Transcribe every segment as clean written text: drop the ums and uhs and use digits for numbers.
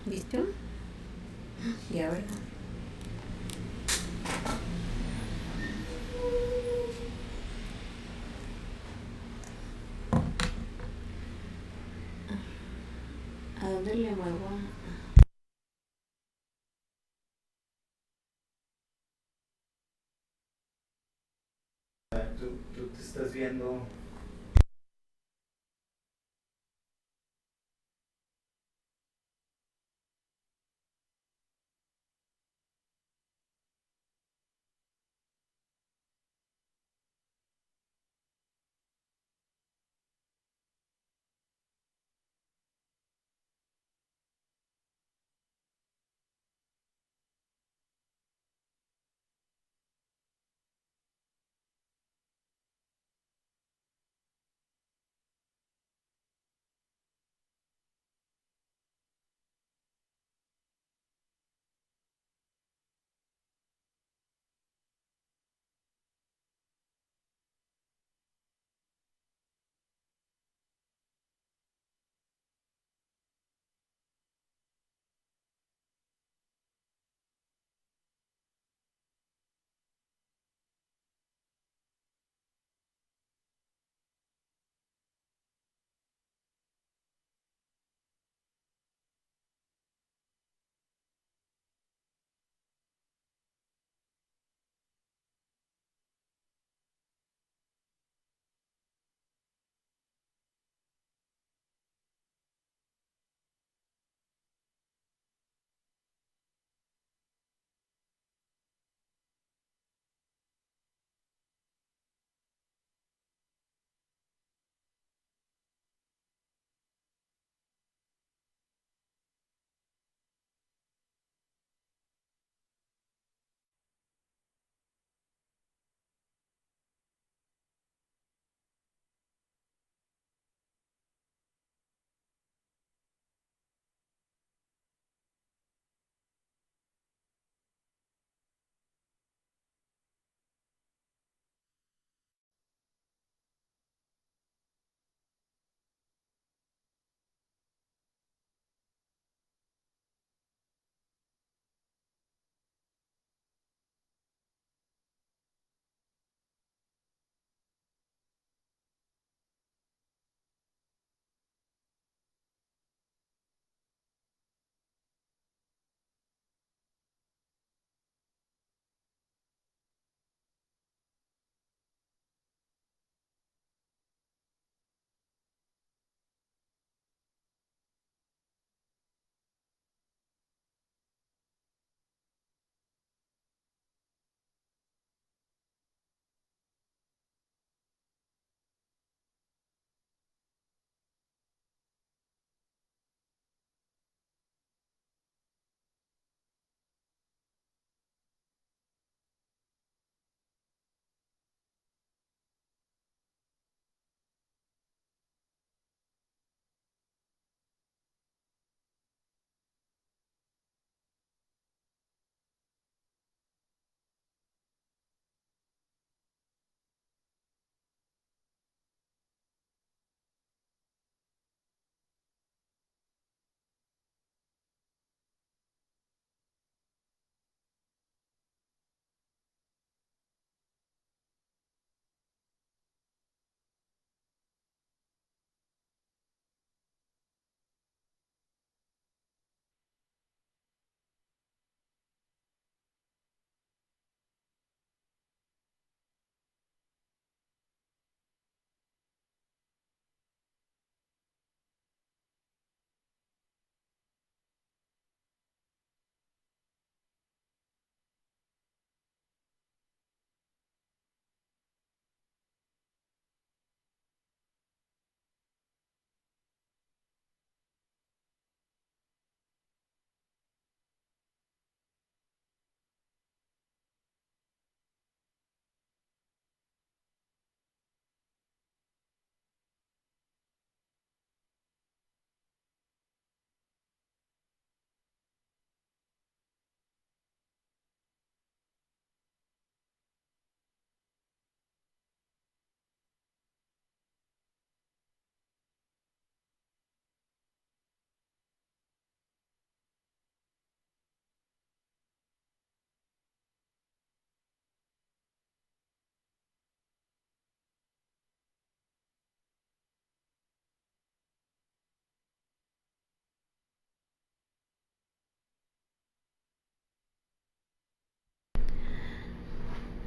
¿Listo? Y ahora. ¿A dónde le muevo? Tú te estás viendo.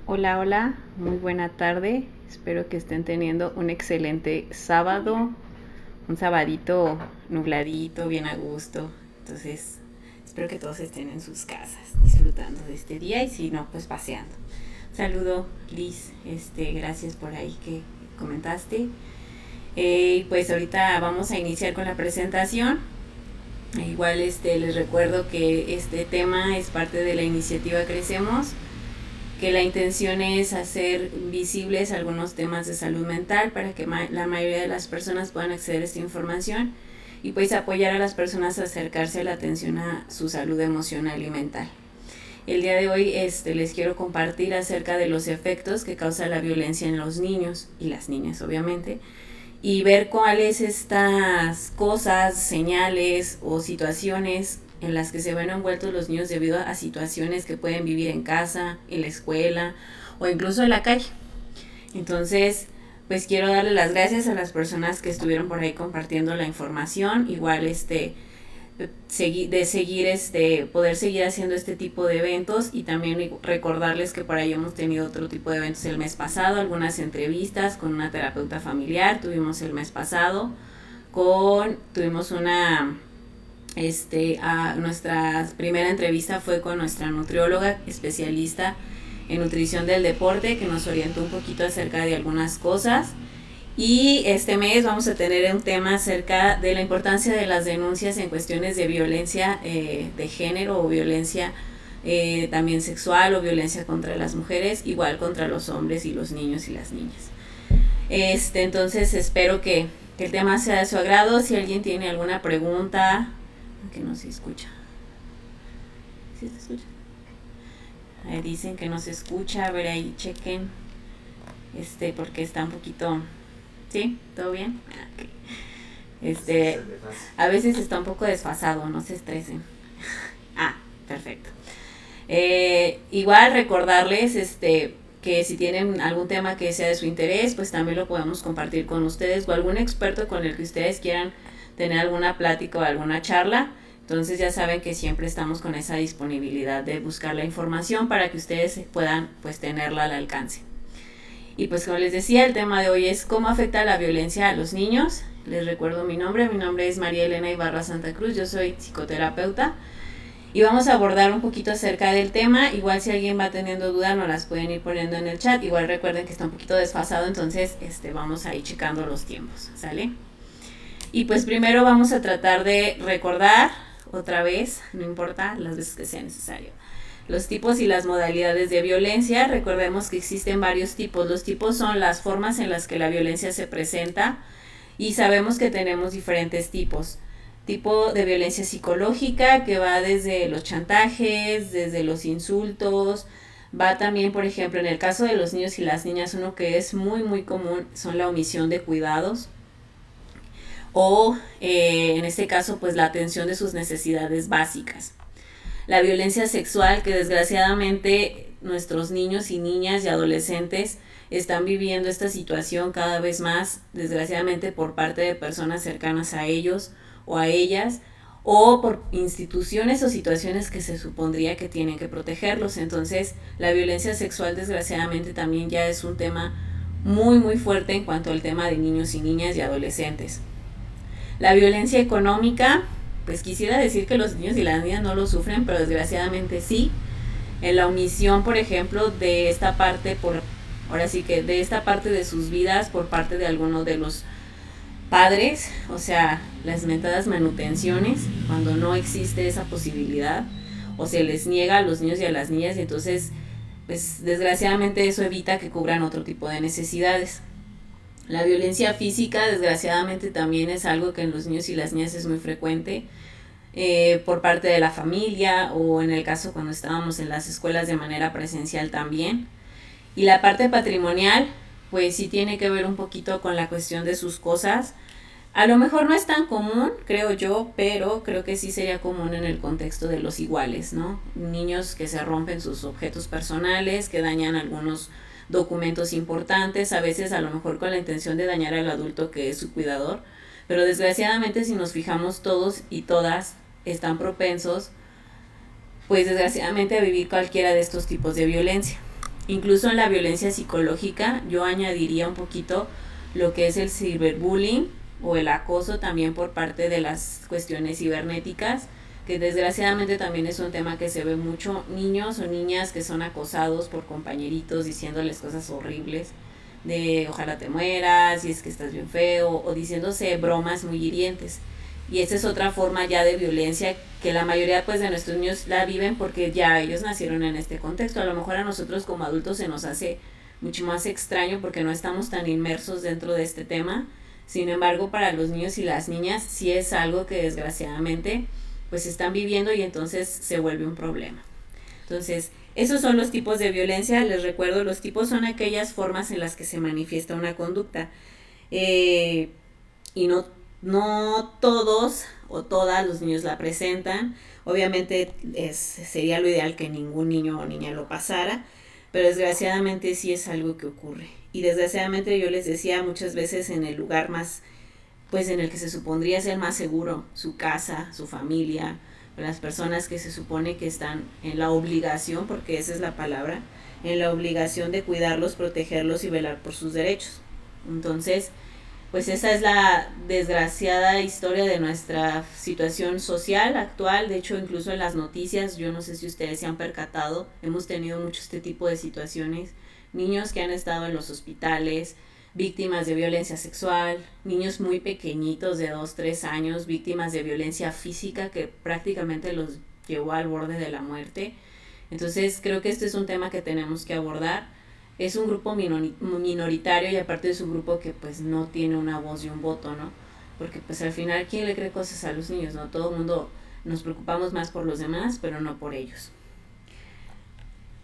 Hola, hola, muy buena tarde. Espero que estén teniendo un excelente sábado, un sabadito nubladito, bien a gusto. Entonces, espero que todos estén en sus casas disfrutando de este día y si no, pues paseando. Saludo, Liz, gracias por ahí que comentaste. Pues ahorita vamos a iniciar con la presentación. Igual les recuerdo que este tema es parte de la iniciativa Crecemos, que la intención es hacer visibles algunos temas de salud mental para que la mayoría de las personas puedan acceder a esta información y pues apoyar a las personas a acercarse a la atención a su salud emocional y mental. El día de hoy les quiero compartir acerca de los efectos que causa la violencia en los niños y las niñas, obviamente, y ver cuáles estas cosas, señales o situaciones en las que se ven envueltos los niños debido a situaciones que pueden vivir en casa, en la escuela o incluso en la calle. Entonces, pues quiero darle las gracias a las personas que estuvieron por ahí compartiendo la información. Igual poder seguir haciendo este tipo de eventos y también recordarles que por ahí hemos tenido otro tipo de eventos el mes pasado, algunas entrevistas con una terapeuta familiar, tuvimos el mes pasado, tuvimos nuestra primera entrevista fue con nuestra nutrióloga especialista en nutrición del deporte, que nos orientó un poquito acerca de algunas cosas. Y este mes vamos a tener un tema acerca de la importancia de las denuncias en cuestiones de violencia de género o violencia también sexual o violencia contra las mujeres, igual contra los hombres y los niños y las niñas. Entonces espero que el tema sea de su agrado. Si alguien tiene alguna pregunta, que no se escucha. ¿Sí se escucha? Ahí dicen que no se escucha, a ver ahí chequen. Porque está un poquito... ¿Sí? ¿Todo bien? Okay. A veces está un poco desfasado, no se estresen. Perfecto. Igual recordarles que si tienen algún tema que sea de su interés, pues también lo podemos compartir con ustedes o algún experto con el que ustedes quieran tener alguna plática o alguna charla. Entonces ya saben que siempre estamos con esa disponibilidad de buscar la información para que ustedes puedan pues tenerla al alcance. Y pues como les decía, el tema de hoy es cómo afecta la violencia a los niños. Les recuerdo mi nombre es María Elena Ibarra Santa Cruz, yo soy psicoterapeuta y vamos a abordar un poquito acerca del tema. Igual si alguien va teniendo dudas nos las pueden ir poniendo en el chat, igual recuerden que está un poquito desfasado, entonces vamos a ir checando los tiempos, ¿sale? Y pues primero vamos a tratar de recordar otra vez, no importa las veces que sea necesario, los tipos y las modalidades de violencia. Recordemos que existen varios tipos. Los tipos son las formas en las que la violencia se presenta y sabemos que tenemos diferentes tipos. Tipo de violencia psicológica, que va desde los chantajes, desde los insultos, va también, por ejemplo, en el caso de los niños y las niñas, uno que es muy muy común son la omisión de cuidados o en este caso pues la atención de sus necesidades básicas. La violencia sexual, que desgraciadamente nuestros niños y niñas y adolescentes están viviendo esta situación cada vez más, desgraciadamente por parte de personas cercanas a ellos o a ellas, o por instituciones o situaciones que se supondría que tienen que protegerlos. Entonces, la violencia sexual desgraciadamente también ya es un tema muy muy fuerte en cuanto al tema de niños y niñas y adolescentes. La violencia económica, pues quisiera decir que los niños y las niñas no lo sufren, pero desgraciadamente sí. En la omisión, por ejemplo, de esta parte, de esta parte de sus vidas por parte de alguno de los padres, o sea, las mentadas manutenciones, cuando no existe esa posibilidad, o se les niega a los niños y a las niñas, y entonces, pues desgraciadamente eso evita que cubran otro tipo de necesidades. La violencia física, desgraciadamente, también es algo que en los niños y las niñas es muy frecuente por parte de la familia o en el caso cuando estábamos en las escuelas de manera presencial también. Y la parte patrimonial, pues sí tiene que ver un poquito con la cuestión de sus cosas. A lo mejor no es tan común, creo yo, pero creo que sí sería común en el contexto de los iguales, ¿no? Niños que se rompen sus objetos personales, que dañan algunos documentos importantes, a veces a lo mejor con la intención de dañar al adulto que es su cuidador, pero desgraciadamente si nos fijamos todos y todas están propensos, pues desgraciadamente a vivir cualquiera de estos tipos de violencia. Incluso en la violencia psicológica yo añadiría un poquito lo que es el ciberbullying o el acoso también por parte de las cuestiones cibernéticas, que desgraciadamente también es un tema que se ve mucho, niños o niñas que son acosados por compañeritos diciéndoles cosas horribles, de ojalá te mueras, y es que estás bien feo, o diciéndose bromas muy hirientes. Y esa es otra forma ya de violencia que la mayoría pues de nuestros niños la viven porque ya ellos nacieron en este contexto. A lo mejor a nosotros como adultos se nos hace mucho más extraño porque no estamos tan inmersos dentro de este tema. Sin embargo, para los niños y las niñas sí es algo que desgraciadamente pues están viviendo y entonces se vuelve un problema. Entonces, esos son los tipos de violencia. Les recuerdo, los tipos son aquellas formas en las que se manifiesta una conducta. Y no todos o todas los niños la presentan. Obviamente sería lo ideal que ningún niño o niña lo pasara, pero desgraciadamente sí es algo que ocurre. Y desgraciadamente yo les decía muchas veces en el lugar más, pues en el que se supondría ser más seguro, su casa, su familia, las personas que se supone que están en la obligación, porque esa es la palabra, en la obligación de cuidarlos, protegerlos y velar por sus derechos. Entonces, pues esa es la desgraciada historia de nuestra situación social actual. De hecho, incluso en las noticias, yo no sé si ustedes se han percatado, hemos tenido mucho este tipo de situaciones. Niños que han estado en los hospitales, víctimas de violencia sexual, niños muy pequeñitos de 2, 3 años, víctimas de violencia física que prácticamente los llevó al borde de la muerte. Entonces creo que este es un tema que tenemos que abordar. Es un grupo minoritario y aparte es un grupo que pues no tiene una voz y un voto, ¿no? Porque pues al final, ¿quién le cree cosas a los niños, no? Todo el mundo nos preocupamos más por los demás, pero no por ellos.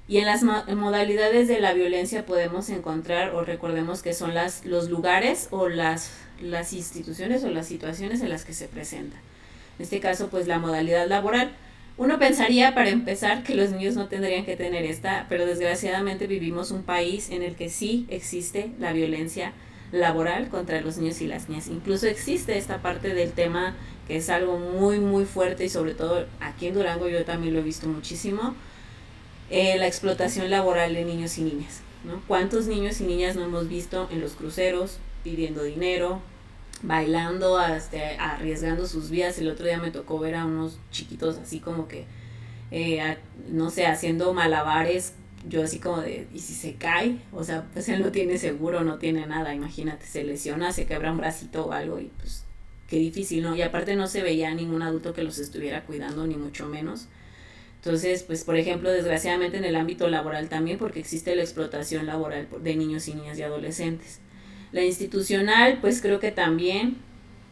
Y en las modalidades de la violencia podemos encontrar, o recordemos que son los lugares o las instituciones o las situaciones en las que se presenta. En este caso, pues la modalidad laboral. Uno pensaría, para empezar, que los niños no tendrían que tener esta, pero desgraciadamente vivimos un país en el que sí existe la violencia laboral contra los niños y las niñas. Incluso existe esta parte del tema que es algo muy, muy fuerte y sobre todo aquí en Durango yo también lo he visto muchísimo, la explotación laboral de niños y niñas, ¿no? ¿Cuántos niños y niñas no hemos visto en los cruceros pidiendo dinero, bailando, arriesgando sus vidas? El otro día me tocó ver a unos chiquitos así como que, no sé, haciendo malabares. Yo así como de, ¿y si se cae? O sea, pues él no tiene seguro, no tiene nada, imagínate, se lesiona, se quebra un bracito o algo y pues qué difícil, ¿no? Y aparte no se veía ningún adulto que los estuviera cuidando, ni mucho menos. Entonces, pues por ejemplo, desgraciadamente en el ámbito laboral también, porque existe la explotación laboral de niños y niñas y adolescentes. La institucional, pues creo que también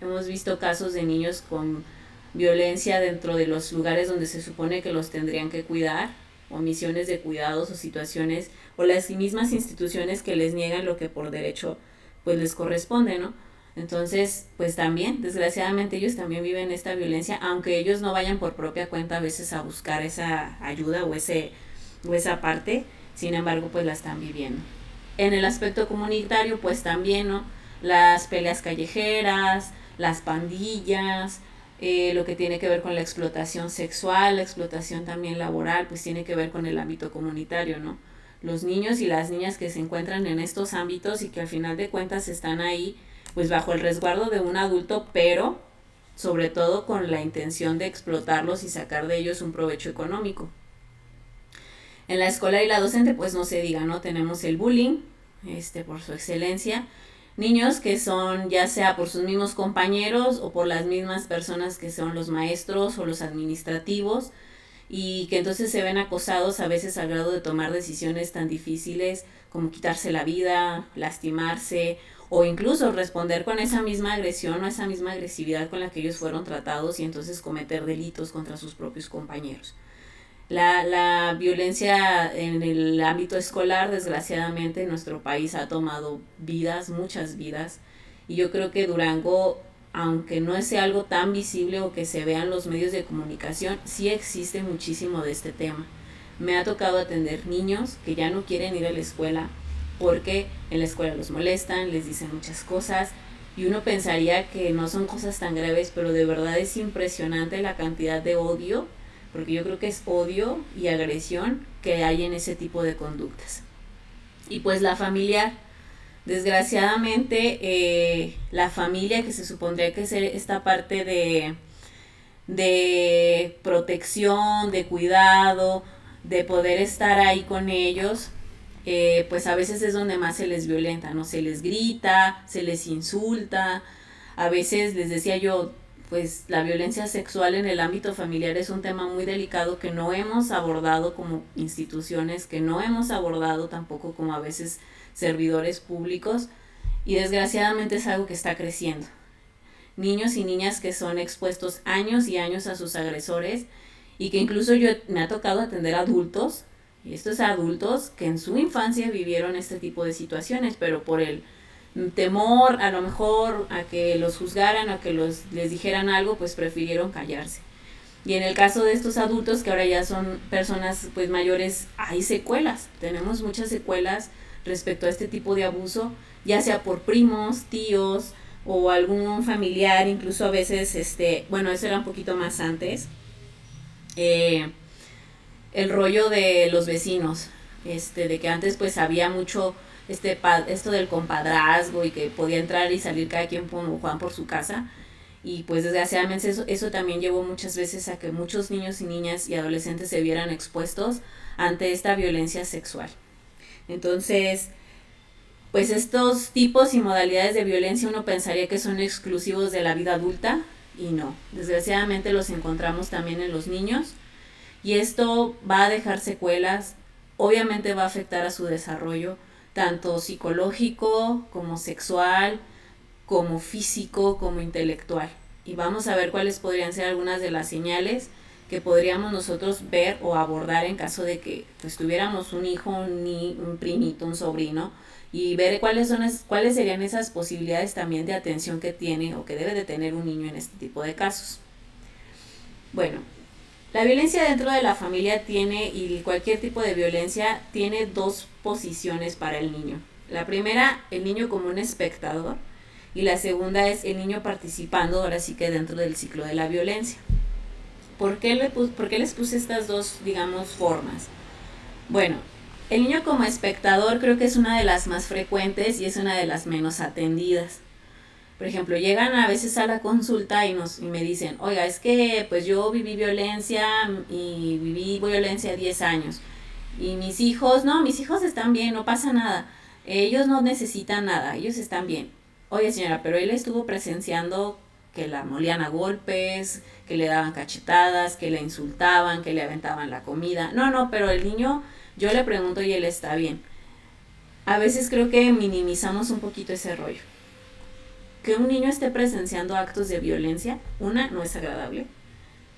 hemos visto casos de niños con violencia dentro de los lugares donde se supone que los tendrían que cuidar, omisiones de cuidados o situaciones, o las mismas instituciones que les niegan lo que por derecho pues les corresponde, ¿no? Entonces, pues también, desgraciadamente ellos también viven esta violencia, aunque ellos no vayan por propia cuenta a veces a buscar esa ayuda o esa parte, sin embargo, pues la están viviendo. En el aspecto comunitario, pues también, ¿no? Las peleas callejeras, las pandillas, lo que tiene que ver con la explotación sexual, la explotación también laboral, pues tiene que ver con el ámbito comunitario, ¿no? Los niños y las niñas que se encuentran en estos ámbitos y que al final de cuentas están ahí pues bajo el resguardo de un adulto, pero sobre todo con la intención de explotarlos y sacar de ellos un provecho económico. En la escolar y la docente, pues no se diga, ¿no? Tenemos el bullying, por su excelencia, niños que son ya sea por sus mismos compañeros o por las mismas personas que son los maestros o los administrativos, y que entonces se ven acosados a veces al grado de tomar decisiones tan difíciles como quitarse la vida, lastimarse o incluso responder con esa misma agresión o esa misma agresividad con la que ellos fueron tratados y entonces cometer delitos contra sus propios compañeros. La violencia en el ámbito escolar, desgraciadamente, en nuestro país ha tomado vidas, muchas vidas, y yo creo que Durango, aunque no sea algo tan visible o que se vea en los medios de comunicación, sí existe muchísimo de este tema. Me ha tocado atender niños que ya no quieren ir a la escuela porque en la escuela los molestan, les dicen muchas cosas, y uno pensaría que no son cosas tan graves, pero de verdad es impresionante la cantidad de odio, porque yo creo que es odio y agresión que hay en ese tipo de conductas. Y pues la familiar, desgraciadamente, la familia que se supondría que es esta parte de protección, de cuidado, de poder estar ahí con ellos, pues a veces es donde más se les violenta, ¿no? Se les grita, se les insulta, a veces les decía yo, pues la violencia sexual en el ámbito familiar es un tema muy delicado que no hemos abordado como instituciones, que no hemos abordado tampoco como a veces servidores públicos, y desgraciadamente es algo que está creciendo. Niños y niñas que son expuestos años y años a sus agresores, y que incluso yo me ha tocado atender adultos, y estos adultos que en su infancia vivieron este tipo de situaciones, pero por el temor a lo mejor a que los juzgaran, a que les dijeran algo, pues prefirieron callarse. Y en el caso de estos adultos que ahora ya son personas pues mayores, hay secuelas, tenemos muchas secuelas respecto a este tipo de abuso, ya sea por primos, tíos o algún familiar, incluso a veces, bueno, eso era un poquito más antes, el rollo de los vecinos, de que antes pues había mucho esto del compadrazgo y que podía entrar y salir cada quien como Juan por su casa, y pues desgraciadamente eso también llevó muchas veces a que muchos niños y niñas y adolescentes se vieran expuestos ante esta violencia sexual. Entonces, pues estos tipos y modalidades de violencia uno pensaría que son exclusivos de la vida adulta, y no, desgraciadamente los encontramos también en los niños, y esto va a dejar secuelas, obviamente va a afectar a su desarrollo, tanto psicológico como sexual, como físico, como intelectual. Y vamos a ver cuáles podrían ser algunas de las señales que podríamos nosotros ver o abordar en caso de que pues tuviéramos un hijo, un primito, un sobrino, y ver cuáles serían esas posibilidades también de atención que tiene o que debe de tener un niño en este tipo de casos. Bueno, la violencia dentro de la familia tiene, y cualquier tipo de violencia, tiene dos posiciones para el niño. La primera, el niño como un espectador, y la segunda es el niño participando, ahora sí que dentro del ciclo de la violencia. ¿Por qué les puse estas dos, digamos, formas? Bueno, el niño como espectador creo que es una de las más frecuentes y es una de las menos atendidas. Por ejemplo, llegan a veces a la consulta y me dicen, oiga, es que pues yo viví violencia 10 años. Y mis hijos están bien, no pasa nada. Ellos no necesitan nada, ellos están bien. Oye señora, pero él estuvo presenciando que la molían a golpes, que le daban cachetadas, que le insultaban, que le aventaban la comida. No, pero el niño, yo le pregunto y él está bien. A veces creo que minimizamos un poquito ese rollo. Que un niño esté presenciando actos de violencia, una, no es agradable.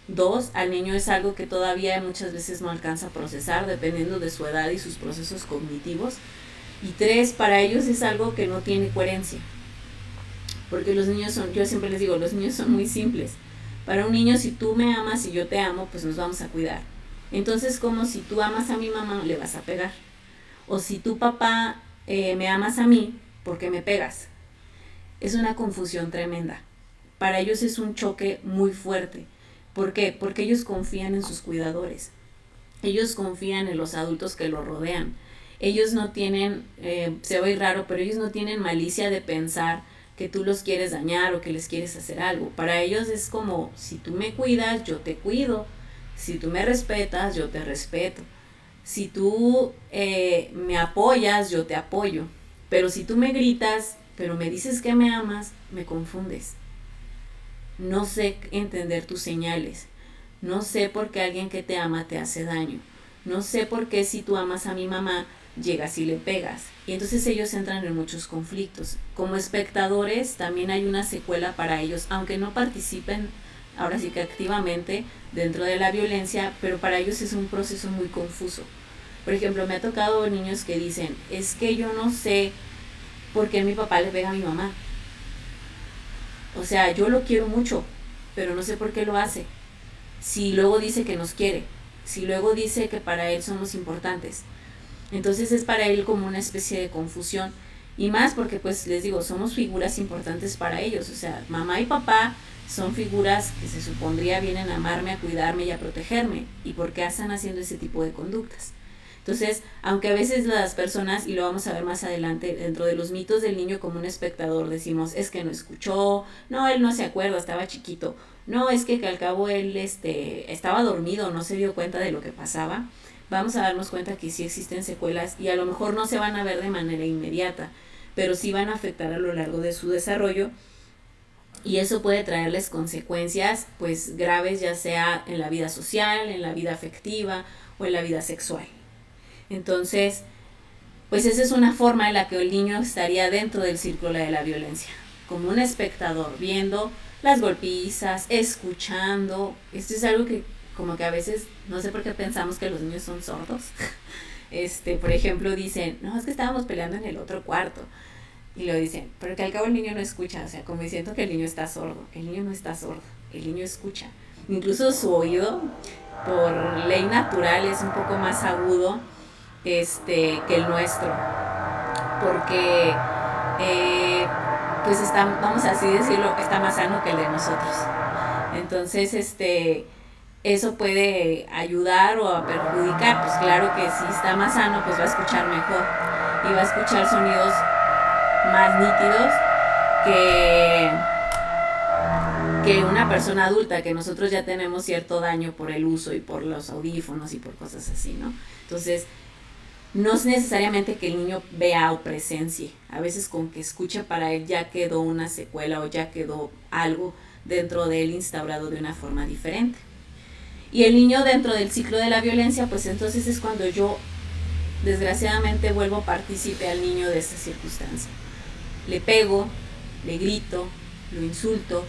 Dos, al niño es algo que todavía muchas veces no alcanza a procesar, dependiendo de su edad y sus procesos cognitivos. Y tres, para ellos es algo que no tiene coherencia. Porque los niños yo siempre les digo, los niños son muy simples. Para un niño, si tú me amas y yo te amo, pues nos vamos a cuidar. Entonces, como si tú amas a mi mamá, le vas a pegar. O si tu papá me amas a mí, ¿por qué me pegas? Es una confusión tremenda. Para ellos es un choque muy fuerte. ¿Por qué? Porque ellos confían en sus cuidadores. Ellos confían en los adultos que los rodean. Ellos no tienen, se oye raro, pero ellos no tienen malicia de pensar que tú los quieres dañar o que les quieres hacer algo. Para ellos es como, si tú me cuidas, yo te cuido. Si tú me respetas, yo te respeto. Si tú me apoyas, yo te apoyo. Pero si tú me gritas, pero me dices que me amas, me confundes. No sé entender tus señales. No sé por qué alguien que te ama te hace daño. No sé por qué si tú amas a mi mamá, llegas y le pegas. Y entonces ellos entran en muchos conflictos. Como espectadores también hay una secuela para ellos, aunque no participen ahora sí que activamente dentro de la violencia, pero para ellos es un proceso muy confuso. Por ejemplo, me ha tocado niños que dicen, es que yo no sé por qué mi papá le pega a mi mamá. O sea, yo lo quiero mucho, pero no sé por qué lo hace. Si luego dice que nos quiere, si luego dice que para él somos importantes. Entonces es para él como una especie de confusión. Y más porque, pues les digo, somos figuras importantes para ellos. O sea, mamá y papá son figuras que se supondría vienen a amarme, a cuidarme y a protegerme. ¿Y por qué están haciendo ese tipo de conductas? Entonces, aunque a veces las personas, y lo vamos a ver más adelante, dentro de los mitos del niño como un espectador, decimos, es que no escuchó, no, él no se acuerda, estaba chiquito, no, es que al cabo él estaba dormido, no se dio cuenta de lo que pasaba. Vamos a darnos cuenta que sí existen secuelas y a lo mejor no se van a ver de manera inmediata, pero sí van a afectar a lo largo de su desarrollo, y eso puede traerles consecuencias pues graves, ya sea en la vida social, en la vida afectiva o en la vida sexual. Entonces, pues esa es una forma en la que el niño estaría dentro del círculo de la violencia, como un espectador, viendo las golpizas, escuchando. Esto es algo que como que a veces, no sé por qué pensamos que los niños son sordos. Por ejemplo, dicen, no, es que estábamos peleando en el otro cuarto. Y lo dicen, pero que al cabo el niño no escucha, o sea, como diciendo que el niño está sordo. El niño no está sordo, el niño escucha. Incluso su oído, por ley natural, es un poco más agudo que el nuestro, porque pues está, vamos a así decirlo, está más sano que el de nosotros. Entonces, eso puede ayudar o a perjudicar. Pues claro que si está más sano, pues va a escuchar mejor y va a escuchar sonidos más nítidos que una persona adulta, que nosotros ya tenemos cierto daño por el uso y por los audífonos y por cosas así, ¿no? Entonces, no es necesariamente que el niño vea o presencie. A veces con que escuche, para él ya quedó una secuela o ya quedó algo dentro de él instaurado de una forma diferente. Y el niño dentro del ciclo de la violencia, pues entonces es cuando yo desgraciadamente vuelvo partícipe al niño de esa circunstancia. Le pego, le grito, lo insulto,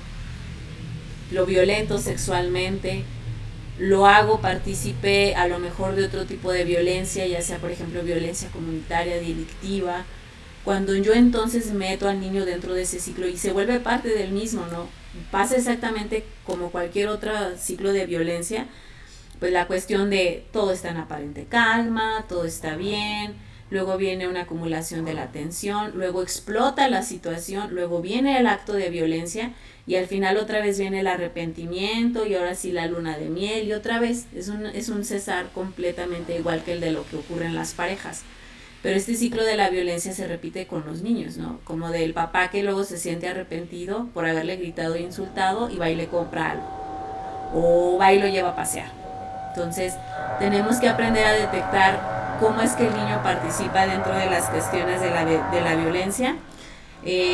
lo violento sexualmente, lo hago partícipe a lo mejor de otro tipo de violencia, ya sea por ejemplo violencia comunitaria, delictiva. Cuando yo entonces meto al niño dentro de ese ciclo y se vuelve parte del mismo, ¿no? Pasa exactamente como cualquier otro ciclo de violencia, pues la cuestión de todo está en aparente calma, todo está bien, luego viene una acumulación de la tensión, luego explota la situación, luego viene el acto de violencia y al final otra vez viene el arrepentimiento y ahora sí la luna de miel y otra vez es un cesar completamente igual que el de lo que ocurre en las parejas. Pero este ciclo de la violencia se repite con los niños, ¿no? Como del papá que luego se siente arrepentido por haberle gritado e insultado y va y le compra algo, o va y lo lleva a pasear. Entonces, tenemos que aprender a detectar cómo es que el niño participa dentro de las cuestiones de la violencia, y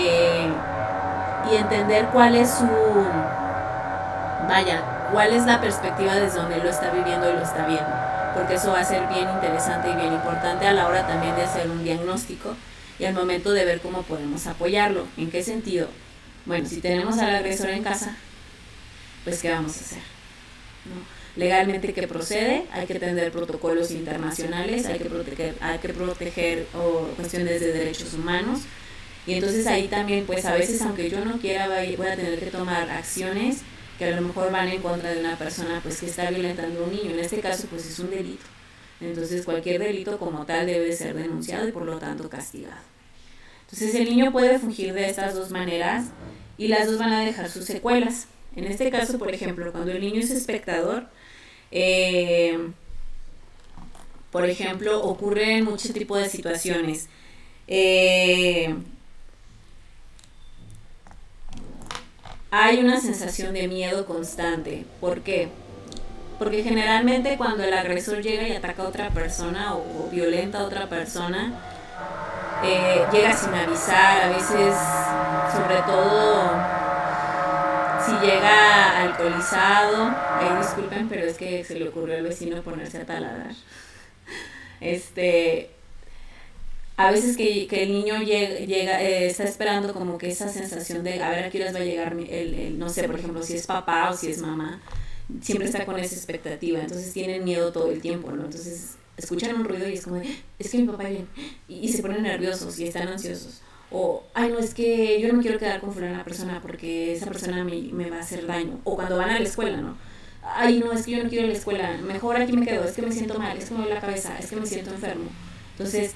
entender cuál es cuál es la perspectiva desde donde lo está viviendo y lo está viendo, porque eso va a ser bien interesante y bien importante a la hora también de hacer un diagnóstico y al momento de ver cómo podemos apoyarlo. ¿En qué sentido? Bueno, si tenemos al agresor en casa, pues ¿qué vamos a hacer? ¿No? Legalmente, ¿qué procede? Hay que tener protocolos internacionales, hay que proteger cuestiones de derechos humanos. Y entonces ahí también, pues a veces, aunque yo no quiera, voy a tener que tomar acciones que a lo mejor van en contra de una persona pues que está violentando a un niño. En este caso, pues es un delito. Entonces cualquier delito como tal debe ser denunciado y por lo tanto castigado. Entonces el niño puede fungir de estas dos maneras y las dos van a dejar sus secuelas. En este caso, por ejemplo, cuando el niño es espectador, por ejemplo, ocurren muchos tipos de situaciones. Hay una sensación de miedo constante. ¿Por qué? Porque generalmente cuando el agresor llega y ataca a otra persona o violenta a otra persona, llega sin avisar, a veces, sobre todo si llega alcoholizado. Disculpen, pero es que se le ocurrió al vecino ponerse a taladrar. A veces que el niño llega está esperando como que esa sensación de a ver a qué horas va a llegar no sé, por ejemplo, si es papá o si es mamá, siempre está con esa expectativa, entonces tienen miedo todo el tiempo, ¿no? Entonces escuchan un ruido y es como, es que mi papá viene, y se ponen nerviosos y están ansiosos. O, ay, no, es que yo no me quiero quedar con fulana persona porque esa persona me va a hacer daño. O cuando van a la escuela, ¿no? Ay, no, es que yo no quiero ir a la escuela, mejor aquí me quedo, es que me siento mal, es que me duele la cabeza, es que me siento enfermo. Entonces,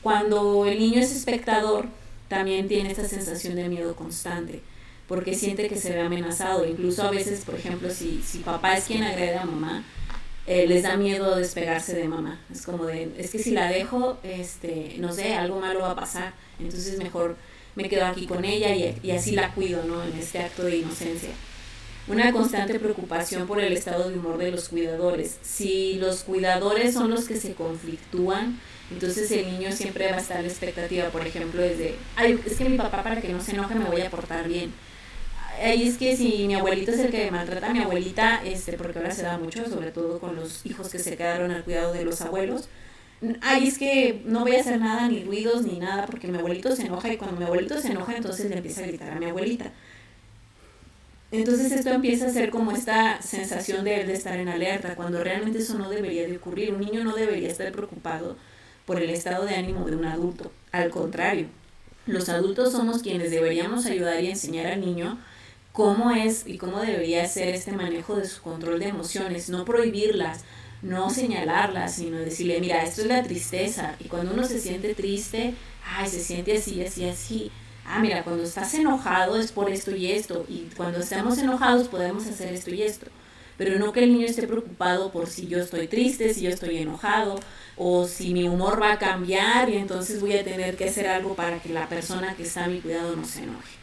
cuando el niño es espectador, también tiene esta sensación de miedo constante, porque siente que se ve amenazado. Incluso a veces, por ejemplo, si papá es quien agrede a mamá, les da miedo despegarse de mamá. Es como de, es que si la dejo, no sé, algo malo va a pasar. Entonces mejor me quedo aquí con ella y así la cuido, ¿no? En este acto de inocencia. Una constante preocupación por el estado de humor de los cuidadores. Si los cuidadores son los que se conflictúan, entonces el niño siempre va a estar a la expectativa, por ejemplo, desde, ay, es que mi papá para que no se enoje me voy a portar bien. Ay, es que si mi abuelito es el que maltrata a mi abuelita, porque ahora se da mucho, sobre todo con los hijos que se quedaron al cuidado de los abuelos, ay, es que no voy a hacer nada, ni ruidos, ni nada, porque mi abuelito se enoja y cuando mi abuelito se enoja, entonces le empieza a gritar a mi abuelita. Entonces esto empieza a ser como esta sensación de estar en alerta, cuando realmente eso no debería de ocurrir. Un niño no debería estar preocupado por el estado de ánimo de un adulto. Al contrario, los adultos somos quienes deberíamos ayudar y enseñar al niño cómo es y cómo debería ser este manejo de su control de emociones, no prohibirlas, no señalarlas, sino decirle, mira, esto es la tristeza, y cuando uno se siente triste, ay, se siente así, así, así. Ah, mira, cuando estás enojado es por esto y esto, y cuando estamos enojados podemos hacer esto y esto. Pero no que el niño esté preocupado por si yo estoy triste, si yo estoy enojado, o si mi humor va a cambiar y entonces voy a tener que hacer algo para que la persona que está a mi cuidado no se enoje.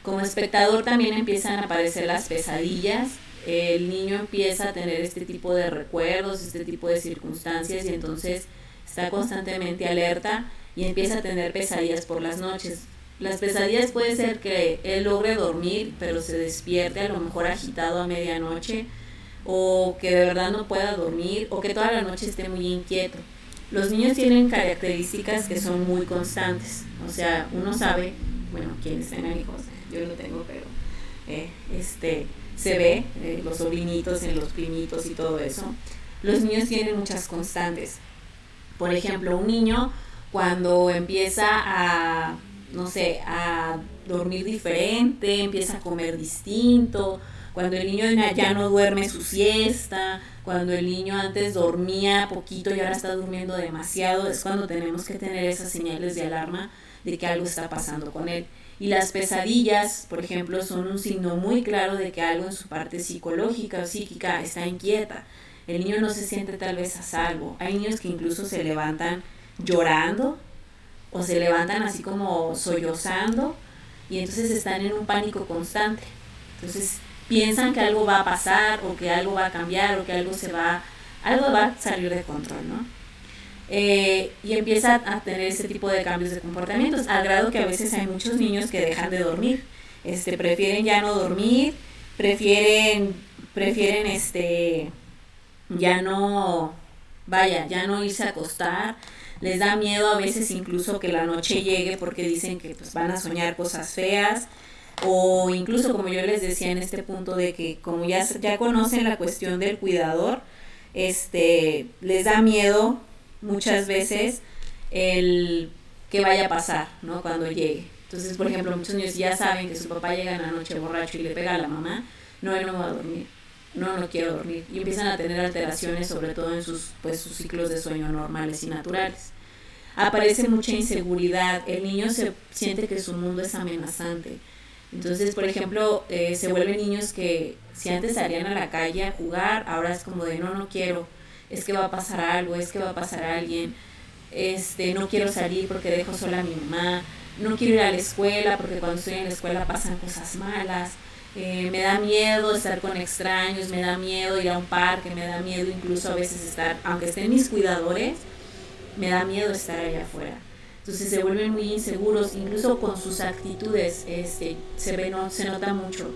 Como espectador también empiezan a aparecer las pesadillas. El niño empieza a tener este tipo de recuerdos, este tipo de circunstancias y entonces está constantemente alerta y empieza a tener pesadillas por las noches. Las pesadillas puede ser que él logre dormir, pero se despierte a lo mejor agitado a medianoche, o que de verdad no pueda dormir, o que toda la noche esté muy inquieto. Los niños tienen características que son muy constantes. O sea, uno sabe, bueno, quienes tengan hijos, yo no tengo, pero se ve, los sobrinitos en los primitos y todo eso. Los niños tienen muchas constantes. Por ejemplo, un niño cuando empieza a, no sé, a dormir diferente, empieza a comer distinto, cuando el niño ya no duerme su siesta, cuando el niño antes dormía poquito y ahora está durmiendo demasiado, es cuando tenemos que tener esas señales de alarma de que algo está pasando con él. Y las pesadillas, por ejemplo, son un signo muy claro de que algo en su parte psicológica o psíquica está inquieta. El niño no se siente tal vez a salvo. Hay niños que incluso se levantan llorando o se levantan así como sollozando y entonces están en un pánico constante. Entonces piensan que algo va a pasar o que algo va a cambiar o que algo va a salir de control, ¿no? Y empieza a tener ese tipo de cambios de comportamientos, al grado que a veces hay muchos niños que dejan de dormir, prefieren ya no dormir, prefieren ya no, ya no irse a acostar, les da miedo a veces incluso que la noche llegue porque dicen que pues van a soñar cosas feas, o incluso como yo les decía en este punto de que como ya conocen la cuestión del cuidador, les da miedo muchas veces el que vaya a pasar, ¿no? Cuando llegue. Entonces, por ejemplo, muchos niños ya saben que su papá llega en la noche borracho y le pega a la mamá, no, él no va a dormir, no quiero dormir, y empiezan a tener alteraciones, sobre todo en sus ciclos de sueño normales y naturales. Aparece mucha inseguridad, el niño se siente que su mundo es amenazante. Entonces, por ejemplo, se vuelven niños que si antes salían a la calle a jugar, ahora es como de no quiero, es que va a pasar algo, es que va a pasar alguien, no quiero salir porque dejo sola a mi mamá, no quiero ir a la escuela porque cuando estoy en la escuela pasan cosas malas, me da miedo estar con extraños, me da miedo ir a un parque, me da miedo incluso a veces estar, aunque estén mis cuidadores, me da miedo estar allá afuera. Entonces se vuelven muy inseguros, incluso con sus actitudes, se nota mucho.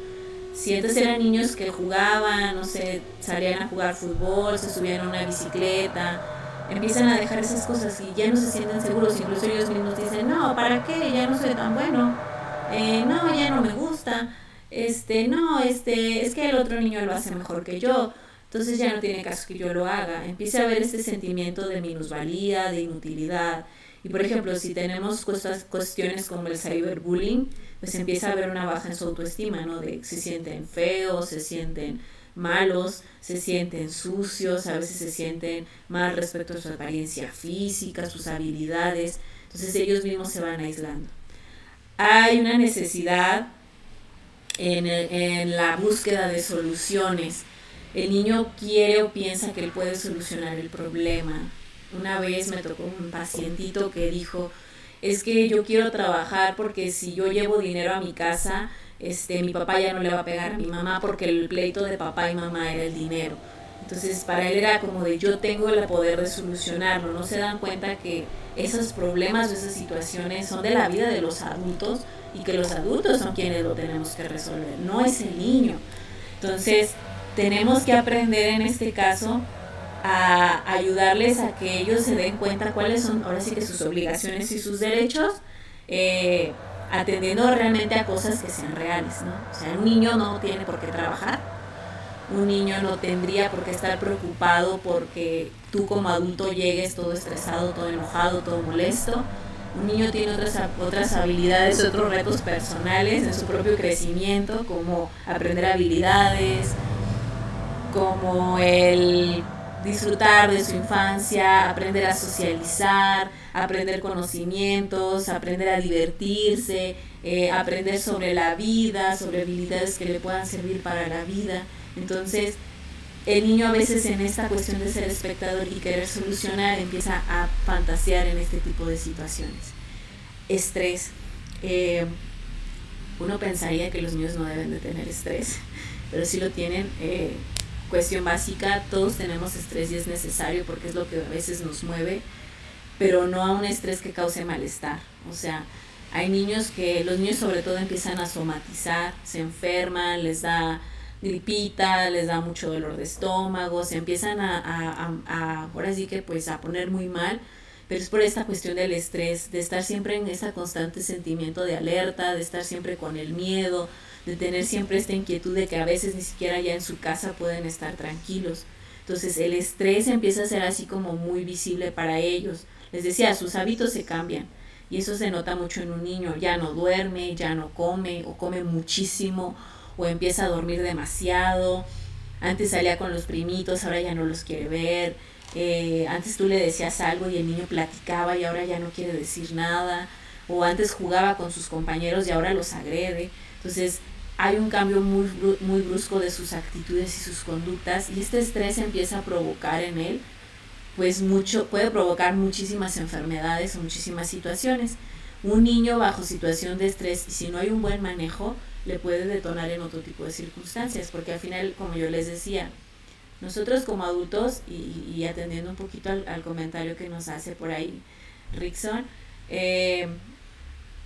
Si antes eran niños que jugaban, no sé, salían a jugar fútbol, se subían a una bicicleta, empiezan a dejar esas cosas y ya no se sienten seguros, incluso ellos mismos dicen, no, ¿para qué? Ya no soy tan bueno, no, ya no me gusta, es que el otro niño lo hace mejor que yo, entonces ya no tiene caso que yo lo haga. Empieza a haber este sentimiento de minusvalía, de inutilidad. Y por ejemplo, si tenemos cuestiones como el cyberbullying, pues empieza a haber una baja en su autoestima, ¿no? De que se sienten feos, se sienten malos, se sienten sucios, a veces se sienten mal respecto a su apariencia física, sus habilidades. Entonces ellos mismos se van aislando. Hay una necesidad en la búsqueda de soluciones. El niño quiere o piensa que él puede solucionar el problema. Una vez me tocó un pacientito que dijo, es que yo quiero trabajar porque si yo llevo dinero a mi casa, mi papá ya no le va a pegar a mi mamá porque el pleito de papá y mamá era el dinero. Entonces para él era como de yo tengo el poder de solucionarlo. No se dan cuenta que esos problemas o esas situaciones son de la vida de los adultos y que los adultos son quienes lo tenemos que resolver, no es el niño. Entonces tenemos que aprender en este caso a ayudarles a que ellos se den cuenta cuáles son ahora sí que sus obligaciones y sus derechos, atendiendo realmente a cosas que sean reales, ¿no? O sea, un niño no tiene por qué trabajar, un niño no tendría por qué estar preocupado porque tú como adulto llegues todo estresado, todo enojado, todo molesto. Un niño tiene otras habilidades, otros retos personales en su propio crecimiento, como aprender habilidades, como el disfrutar de su infancia, aprender a socializar, aprender conocimientos, aprender a divertirse, aprender sobre la vida, sobre habilidades que le puedan servir para la vida. Entonces, el niño a veces en esta cuestión de ser espectador y querer solucionar empieza a fantasear en este tipo de situaciones. Estrés. Uno pensaría que los niños no deben de tener estrés, pero sí lo tienen. Cuestión básica, todos tenemos estrés y es necesario porque es lo que a veces nos mueve, pero no a un estrés que cause malestar. O sea, hay niños que, los niños sobre todo empiezan a somatizar, se enferman, les da gripita, les da mucho dolor de estómago, se empiezan ahora sí que pues a poner muy mal, pero es por esta cuestión del estrés, de estar siempre en ese constante sentimiento de alerta, de estar siempre con el miedo, de tener siempre esta inquietud de que a veces ni siquiera ya en su casa pueden estar tranquilos. Entonces el estrés empieza a ser así como muy visible para ellos. Les decía, sus hábitos se cambian y eso se nota mucho en un niño, ya no duerme, ya no come o come muchísimo o empieza a dormir demasiado. Antes salía con los primitos, ahora ya no los quiere ver. Antes tú le decías algo y el niño platicaba y ahora ya no quiere decir nada. O antes jugaba con sus compañeros y ahora los agrede. Entonces hay un cambio muy brusco de sus actitudes y sus conductas y este estrés empieza a provocar en él, pues puede provocar muchísimas enfermedades o muchísimas situaciones. Un niño bajo situación de estrés y si no hay un buen manejo, le puede detonar en otro tipo de circunstancias, porque al final, como yo les decía, nosotros como adultos, y atendiendo un poquito al comentario que nos hace por ahí Rickson,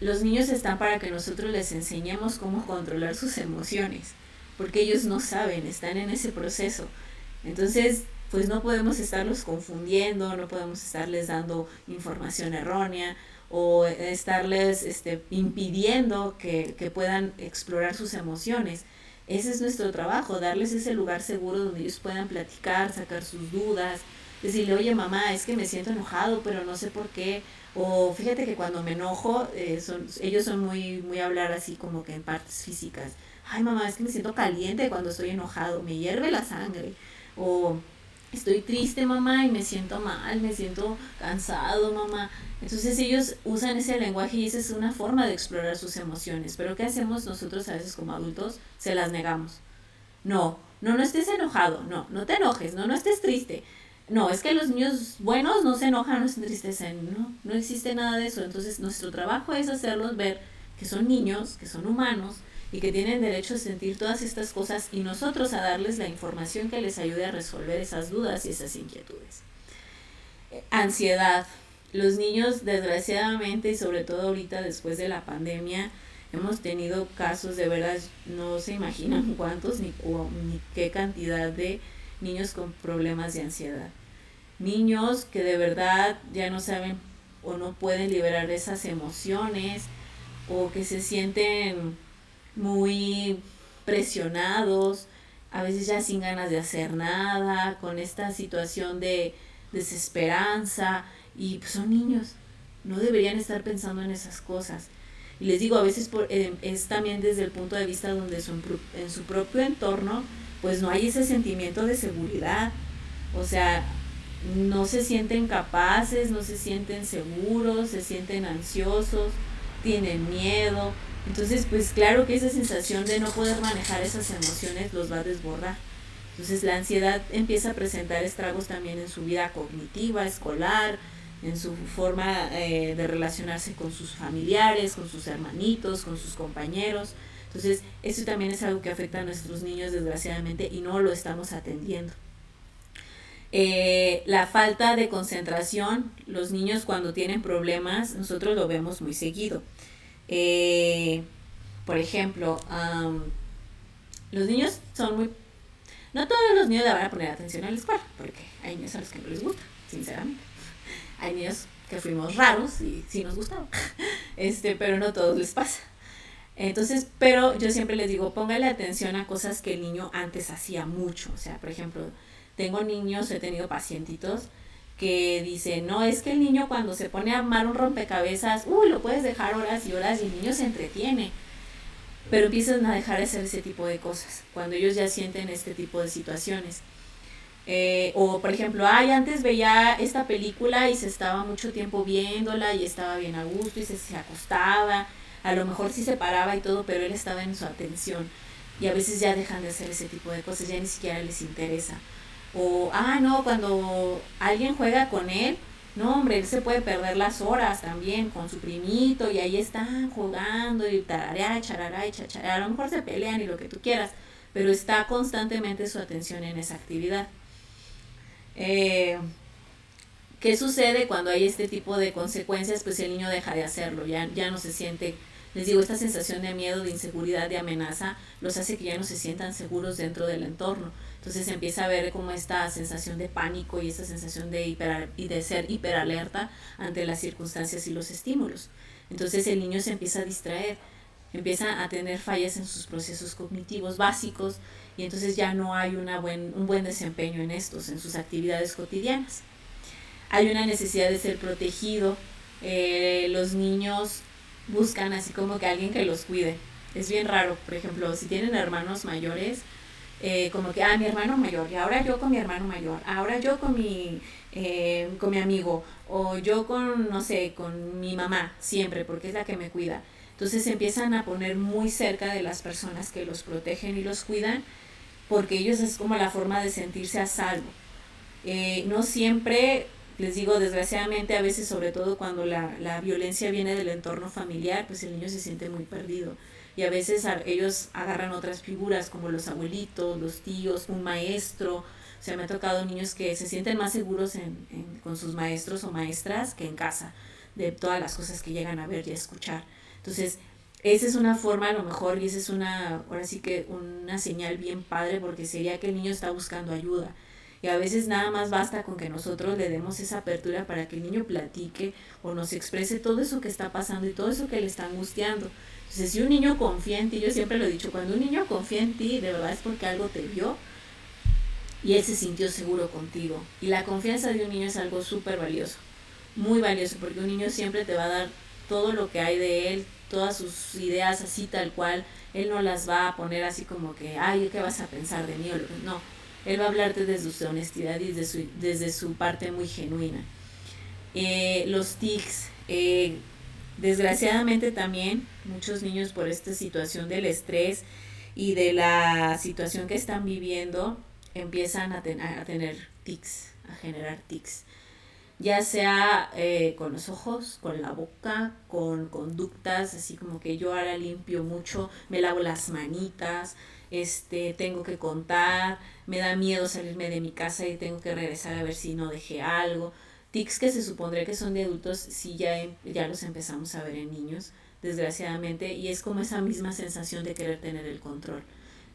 los niños están para que nosotros les enseñemos cómo controlar sus emociones, porque ellos no saben, están en ese proceso. Entonces, pues no podemos estarlos confundiendo, no podemos estarles dando información errónea o estarles impidiendo que puedan explorar sus emociones. Ese es nuestro trabajo, darles ese lugar seguro donde ellos puedan platicar, sacar sus dudas, decirle, oye mamá, es que me siento enojado, pero no sé por qué. O fíjate que cuando me enojo, ellos son muy hablar así como que en partes físicas. Ay mamá, es que me siento caliente cuando estoy enojado, me hierve la sangre. O estoy triste mamá y me siento mal, me siento cansado mamá. Entonces ellos usan ese lenguaje y esa es una forma de explorar sus emociones. Pero ¿qué hacemos nosotros a veces como adultos? Se las negamos. No estés enojado, no te enojes, no estés triste. No, es que los niños buenos no se enojan, no se entristecen, no existe nada de eso. Entonces nuestro trabajo es hacerlos ver que son niños, que son humanos y que tienen derecho a sentir todas estas cosas y nosotros a darles la información que les ayude a resolver esas dudas y esas inquietudes. Ansiedad. Los niños, desgraciadamente, y sobre todo ahorita después de la pandemia, hemos tenido casos de verdad, no se imaginan cuántos ni qué cantidad de niños con problemas de ansiedad. Niños que de verdad ya no saben o no pueden liberar esas emociones o que se sienten muy presionados, a veces ya sin ganas de hacer nada, con esta situación de desesperanza y pues son niños, no deberían estar pensando en esas cosas. Y les digo, a veces es también desde el punto de vista donde en su propio entorno pues no hay ese sentimiento de seguridad, o sea, no se sienten capaces, no se sienten seguros, se sienten ansiosos, tienen miedo. Entonces, pues claro que esa sensación de no poder manejar esas emociones los va a desbordar. Entonces la ansiedad empieza a presentar estragos también en su vida cognitiva, escolar, en su forma de relacionarse con sus familiares, con sus hermanitos, con sus compañeros. Entonces eso también es algo que afecta a nuestros niños desgraciadamente y no lo estamos atendiendo. La falta de concentración, los niños cuando tienen problemas, nosotros lo vemos muy seguido. Por ejemplo, los niños son muy... No todos los niños le van a poner atención a la escuela, porque hay niños a los que no les gusta, sinceramente. Hay niños que fuimos raros y sí nos gustaba, pero no a todos les pasa. Entonces, pero yo siempre les digo, póngale atención a cosas que el niño antes hacía mucho. O sea, por ejemplo, tengo niños, he tenido pacientitos que dicen, no, es que el niño cuando se pone a armar un rompecabezas, lo puedes dejar horas y horas y el niño se entretiene. Pero empiezan a dejar de hacer ese tipo de cosas, cuando ellos ya sienten este tipo de situaciones. O por ejemplo, antes veía esta película y se estaba mucho tiempo viéndola y estaba bien a gusto y se acostaba, a lo mejor sí se paraba y todo, pero él estaba en su atención y a veces ya dejan de hacer ese tipo de cosas, ya ni siquiera les interesa. O, no, cuando alguien juega con él, no hombre, él se puede perder las horas también con su primito y ahí están jugando y tararea, charará y chachará, a lo mejor se pelean y lo que tú quieras, pero está constantemente su atención en esa actividad. ¿Qué sucede cuando hay este tipo de consecuencias? Pues el niño deja de hacerlo, ya no se siente, les digo, esta sensación de miedo, de inseguridad, de amenaza, los hace que ya no se sientan seguros dentro del entorno. Entonces empieza a ver como esta sensación de pánico y esta sensación de ser hiperalerta ante las circunstancias y los estímulos. Entonces el niño se empieza a distraer, empieza a tener fallas en sus procesos cognitivos básicos y entonces ya no hay un buen desempeño en en sus actividades cotidianas. Hay una necesidad de ser protegido, los niños buscan así como que alguien que los cuide. Es bien raro, por ejemplo, si tienen hermanos mayores, como que, mi hermano mayor, y ahora yo con mi hermano mayor, ahora yo con mi amigo, o yo con, no sé, con mi mamá, siempre, porque es la que me cuida. Entonces se empiezan a poner muy cerca de las personas que los protegen y los cuidan, porque ellos es como la forma de sentirse a salvo. No siempre, les digo, desgraciadamente a veces, sobre todo cuando la violencia viene del entorno familiar, pues el niño se siente muy perdido. Y a veces ellos agarran otras figuras como los abuelitos, los tíos, un maestro. O sea, me ha tocado niños que se sienten más seguros con sus maestros o maestras que en casa, de todas las cosas que llegan a ver y a escuchar. Entonces, esa es una forma a lo mejor, y esa es ahora sí que una señal bien padre, porque sería que el niño está buscando ayuda. Y a veces nada más basta con que nosotros le demos esa apertura para que el niño platique o nos exprese todo eso que está pasando y todo eso que le está angustiando. Entonces, si un niño confía en ti, yo siempre lo he dicho, cuando un niño confía en ti, de verdad es porque algo te vio y él se sintió seguro contigo. Y la confianza de un niño es algo súper valioso, muy valioso, porque un niño siempre te va a dar todo lo que hay de él, todas sus ideas así tal cual. Él no las va a poner así como que, ¿qué vas a pensar de mí? No, él va a hablarte desde su honestidad y desde su parte muy genuina. Los tics, desgraciadamente también muchos niños, por esta situación del estrés y de la situación que están viviendo, empiezan a tener tics, a generar tics, ya sea con los ojos, con la boca, con conductas, así como que yo ahora limpio mucho, me lavo las manitas, tengo que contar, me da miedo salirme de mi casa y tengo que regresar a ver si no dejé algo. Tics que se supondría que son de adultos, sí ya los empezamos a ver en niños, desgraciadamente, y es como esa misma sensación de querer tener el control,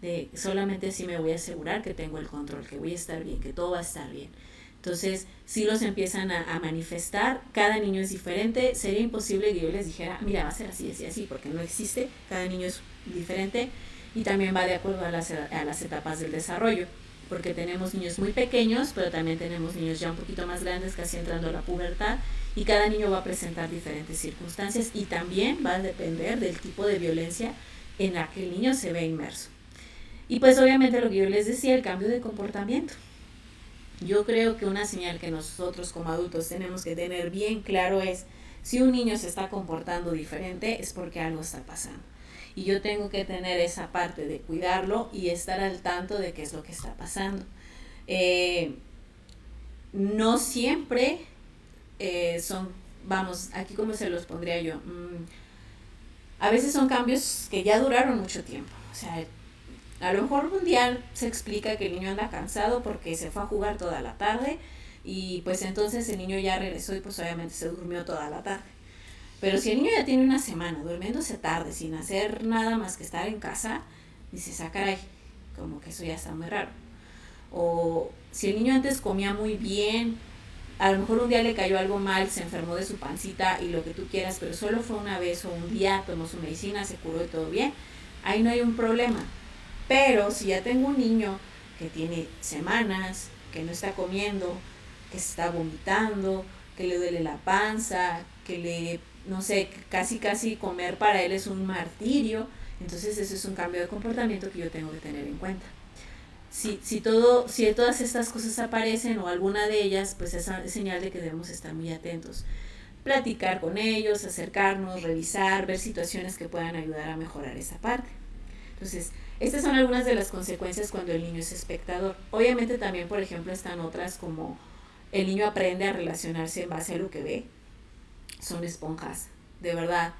de solamente así me voy a asegurar que tengo el control, que voy a estar bien, que todo va a estar bien. Entonces, si los empiezan a manifestar, cada niño es diferente, sería imposible que yo les dijera, mira, va a ser así, así, así, porque no existe, cada niño es diferente y también va de acuerdo a las etapas del desarrollo, porque tenemos niños muy pequeños, pero también tenemos niños ya un poquito más grandes, casi entrando a la pubertad, y cada niño va a presentar diferentes circunstancias y también va a depender del tipo de violencia en la que el niño se ve inmerso. Y pues obviamente lo que yo les decía, el cambio de comportamiento. Yo creo que una señal que nosotros como adultos tenemos que tener bien claro es, si un niño se está comportando diferente es porque algo está pasando. y yo tengo que tener esa parte de cuidarlo y estar al tanto de qué es lo que está pasando. No siempre son, vamos, aquí como se los pondría yo, a veces son cambios que ya duraron mucho tiempo. O sea, a lo mejor un día se explica que el niño anda cansado porque se fue a jugar toda la tarde y pues entonces el niño ya regresó y pues obviamente se durmió toda la tarde. Pero si el niño ya tiene una semana durmiéndose tarde sin hacer nada más que estar en casa, dices, ah, caray, como que eso ya está muy raro. O si el niño antes comía muy bien, a lo mejor un día le cayó algo mal, se enfermó de su pancita y lo que tú quieras, pero solo fue una vez o un día, tomó su medicina, se curó y todo bien, ahí no hay un problema. Pero si ya tengo un niño que tiene semanas, que no está comiendo, que se está vomitando, que le duele la panza, que le, no sé, casi comer para él es un martirio, entonces eso es un cambio de comportamiento que yo tengo que tener en cuenta. Si todas estas cosas aparecen o alguna de ellas, pues es señal de que debemos estar muy atentos. Platicar con ellos, acercarnos, revisar, ver situaciones que puedan ayudar a mejorar esa parte. Entonces, estas son algunas de las consecuencias cuando el niño es espectador. Obviamente también, por ejemplo, están otras como el niño aprende a relacionarse en base a lo que ve. Son esponjas, de verdad.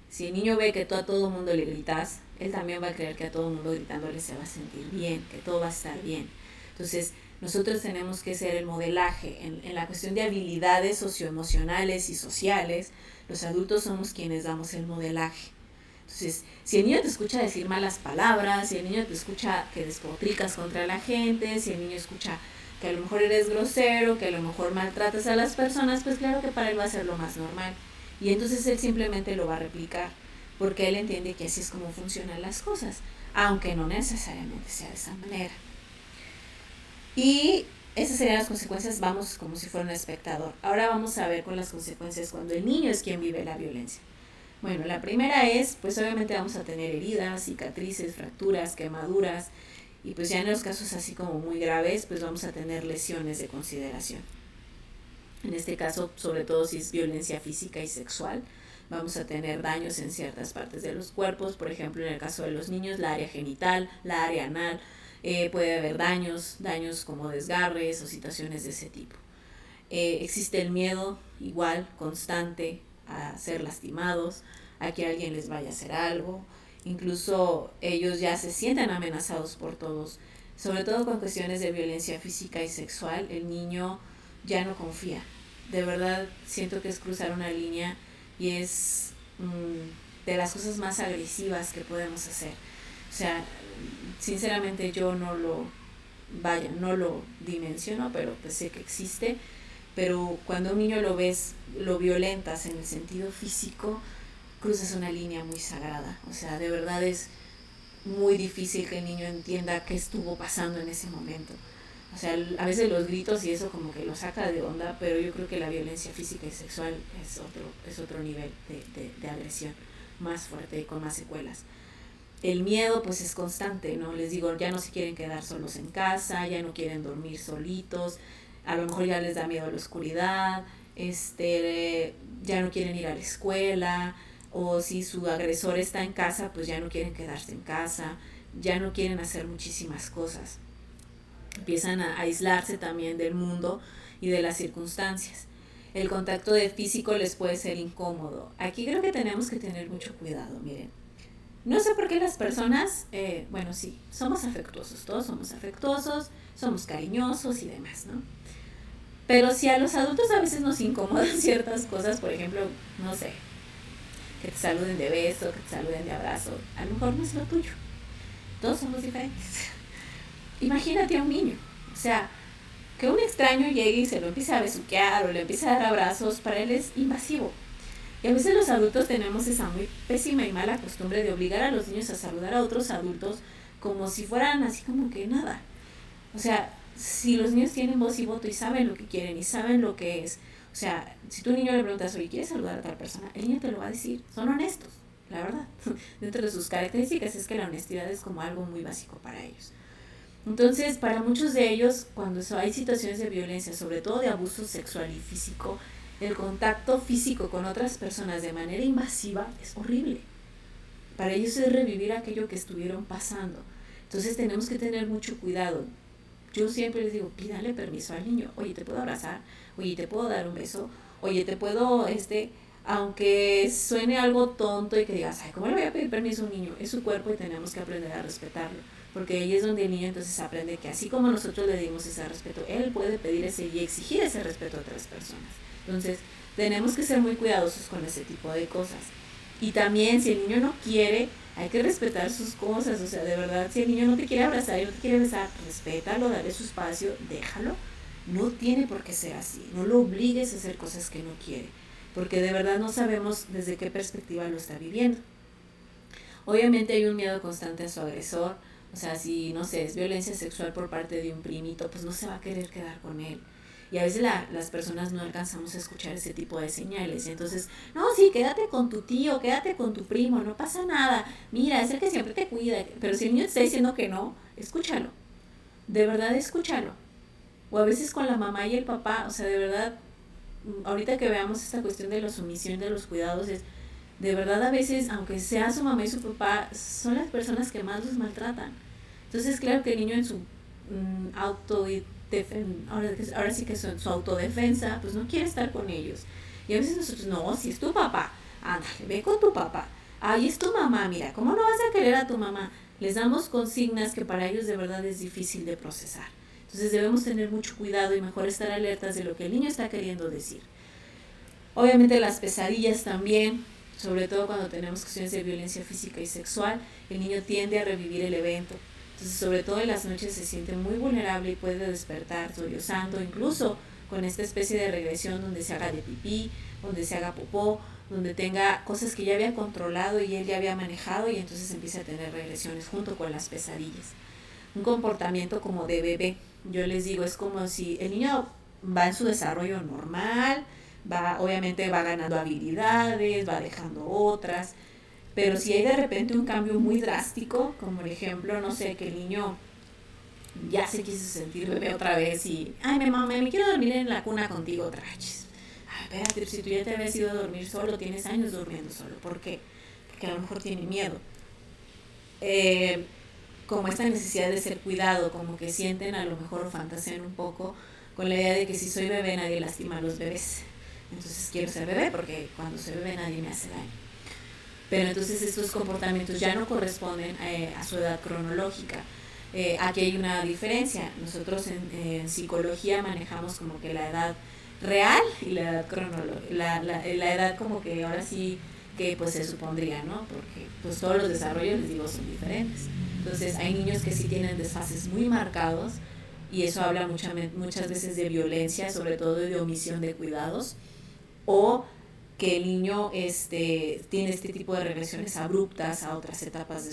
Si el niño ve que tú a todo mundo le gritas, él también va a creer que a todo mundo gritándole se va a sentir bien, que todo va a estar bien. Entonces, nosotros tenemos que ser el modelaje. En la cuestión de habilidades socioemocionales y sociales, los adultos somos quienes damos el modelaje. Entonces, si el niño te escucha decir malas palabras, si el niño te escucha que despotricas contra la gente, si el niño escucha que a lo mejor eres grosero, que a lo mejor maltratas a las personas, pues claro que para él va a ser lo más normal. Y entonces él simplemente lo va a replicar, porque él entiende que así es como funcionan las cosas, aunque no necesariamente sea de esa manera. Y esas serían las consecuencias, vamos como si fuera un espectador. Ahora vamos a ver con las consecuencias cuando el niño es quien vive la violencia. Bueno, la primera es, pues obviamente vamos a tener heridas, cicatrices, fracturas, quemaduras, y pues ya en los casos así como muy graves, pues vamos a tener lesiones de consideración. En este caso, sobre todo si es violencia física y sexual, vamos a tener daños en ciertas partes de los cuerpos, por ejemplo, en el caso de los niños, la área genital, la área anal, puede haber daños como desgarres o situaciones de ese tipo. Existe el miedo, igual, constante, a ser lastimados, a que alguien les vaya a hacer algo, incluso ellos ya se sienten amenazados por todos, sobre todo con cuestiones de violencia física y sexual, el niño ya no confía. De verdad siento que es cruzar una línea y es de las cosas más agresivas que podemos hacer. O sea, sinceramente yo no lo dimensiono, pero pues sé que existe. Pero cuando a un niño lo ves, lo violentas en el sentido físico, cruzas una línea muy sagrada. O sea, de verdad es muy difícil que el niño entienda qué estuvo pasando en ese momento. O sea, a veces los gritos y eso como que lo saca de onda, pero yo creo que la violencia física y sexual es otro nivel de agresión más fuerte y con más secuelas. El miedo pues es constante, ¿no? Les digo, ya no se quieren quedar solos en casa, ya no quieren dormir solitos, a lo mejor ya les da miedo a la oscuridad, ya no quieren ir a la escuela, o si su agresor está en casa, pues ya no quieren quedarse en casa, ya no quieren hacer muchísimas cosas. Empiezan a aislarse también del mundo y de las circunstancias. El contacto de físico les puede ser incómodo. Aquí creo que tenemos que tener mucho cuidado, miren. No sé por qué las personas, bueno, sí, somos afectuosos, todos somos afectuosos, somos cariñosos y demás, ¿no? Pero si a los adultos a veces nos incomodan ciertas cosas, por ejemplo, no sé, que te saluden de beso, que te saluden de abrazo, a lo mejor no es lo tuyo. Todos somos diferentes. Imagínate a un niño, o sea, que un extraño llegue y se lo empiece a besuquear o le empiece a dar abrazos, para él es invasivo. Y a veces los adultos tenemos esa muy pésima y mala costumbre de obligar a los niños a saludar a otros adultos como si fueran así como que nada. O sea, si los niños tienen voz y voto y saben lo que quieren y saben lo que es, o sea, si tu niño le preguntas, oye, ¿quieres saludar a tal persona? El niño te lo va a decir, son honestos, la verdad. Dentro de sus características es que la honestidad es como algo muy básico para ellos. Entonces, para muchos de ellos, cuando hay situaciones de violencia, sobre todo de abuso sexual y físico, el contacto físico con otras personas de manera invasiva es horrible. para ellos es revivir aquello que estuvieron pasando. Entonces tenemos que tener mucho cuidado. Yo siempre les digo, pídale permiso al niño. Oye, ¿te puedo abrazar? Oye, ¿te puedo dar un beso? Oye, ¿te puedo, aunque suene algo tonto y que digas, ay, ¿cómo le voy a pedir permiso a un niño? Es su cuerpo y tenemos que aprender a respetarlo. Porque ahí es donde el niño entonces aprende que así como nosotros le dimos ese respeto, él puede pedir ese y exigir ese respeto a otras personas. Entonces, tenemos que ser muy cuidadosos con ese tipo de cosas. Y también, si el niño no quiere, hay que respetar sus cosas. O sea, de verdad, si el niño no te quiere abrazar y no te quiere besar, respétalo, dale su espacio, déjalo. No tiene por qué ser así. No lo obligues a hacer cosas que no quiere. Porque de verdad no sabemos desde qué perspectiva lo está viviendo. Obviamente hay un miedo constante a su agresor. O sea, si, no sé, es violencia sexual por parte de un primito, pues no se va a querer quedar con él. Y a veces las personas no alcanzamos a escuchar ese tipo de señales. Entonces, no, sí, quédate con tu tío, quédate con tu primo, no pasa nada. Mira, es el que siempre te cuida. Pero si el niño está diciendo que no, escúchalo. De verdad, escúchalo. O a veces con la mamá y el papá, o sea, de verdad, ahorita que veamos esta cuestión de la sumisión, de los cuidados, es, de verdad a veces, aunque sea su mamá y su papá, son las personas que más los maltratan. Entonces, claro que el niño en su ahora sí que su autodefensa, pues no quiere estar con ellos. Y a veces nosotros, no, si es tu papá, ándale, ve con tu papá. Ay, es tu mamá, mira, ¿cómo no vas a querer a tu mamá? Les damos consignas que para ellos de verdad es difícil de procesar. Entonces debemos tener mucho cuidado y mejor estar alertas de lo que el niño está queriendo decir. Obviamente las pesadillas también, sobre todo cuando tenemos cuestiones de violencia física y sexual, el niño tiende a revivir el evento. Entonces, sobre todo en las noches se siente muy vulnerable y puede despertar sollozando, incluso con esta especie de regresión donde se haga de pipí, donde se haga popó, donde tenga cosas que ya había controlado y él ya había manejado y entonces empieza a tener regresiones junto con las pesadillas. Un comportamiento como de bebé, yo les digo, es como si el niño va en su desarrollo normal, obviamente va ganando habilidades, va dejando otras, pero si hay de repente un cambio muy drástico, como por ejemplo, no sé, que el niño ya se quiso sentir bebé otra vez y, ay, mamá, me quiero dormir en la cuna contigo otra vez. Ay, espérate, si tú ya te habías ido a dormir solo, tienes años durmiendo solo. ¿Por qué? Porque a lo mejor tiene miedo. Como esta necesidad de ser cuidado, como que sienten a lo mejor o fantasean un poco con la idea de que si soy bebé nadie lastima a los bebés. Entonces quiero ser bebé porque cuando soy bebé nadie me hace daño. Pero entonces estos comportamientos ya no corresponden a su edad cronológica. Aquí hay una diferencia. Nosotros en psicología manejamos como que la edad real y la edad cronológica, la edad como que ahora sí que pues se supondría, ¿no? Porque pues todos los desarrollos, les digo, son diferentes. Entonces hay niños que sí tienen desfases muy marcados y eso habla muchas veces de violencia, sobre todo de omisión de cuidados, o que el niño tiene este tipo de regresiones abruptas a otras etapas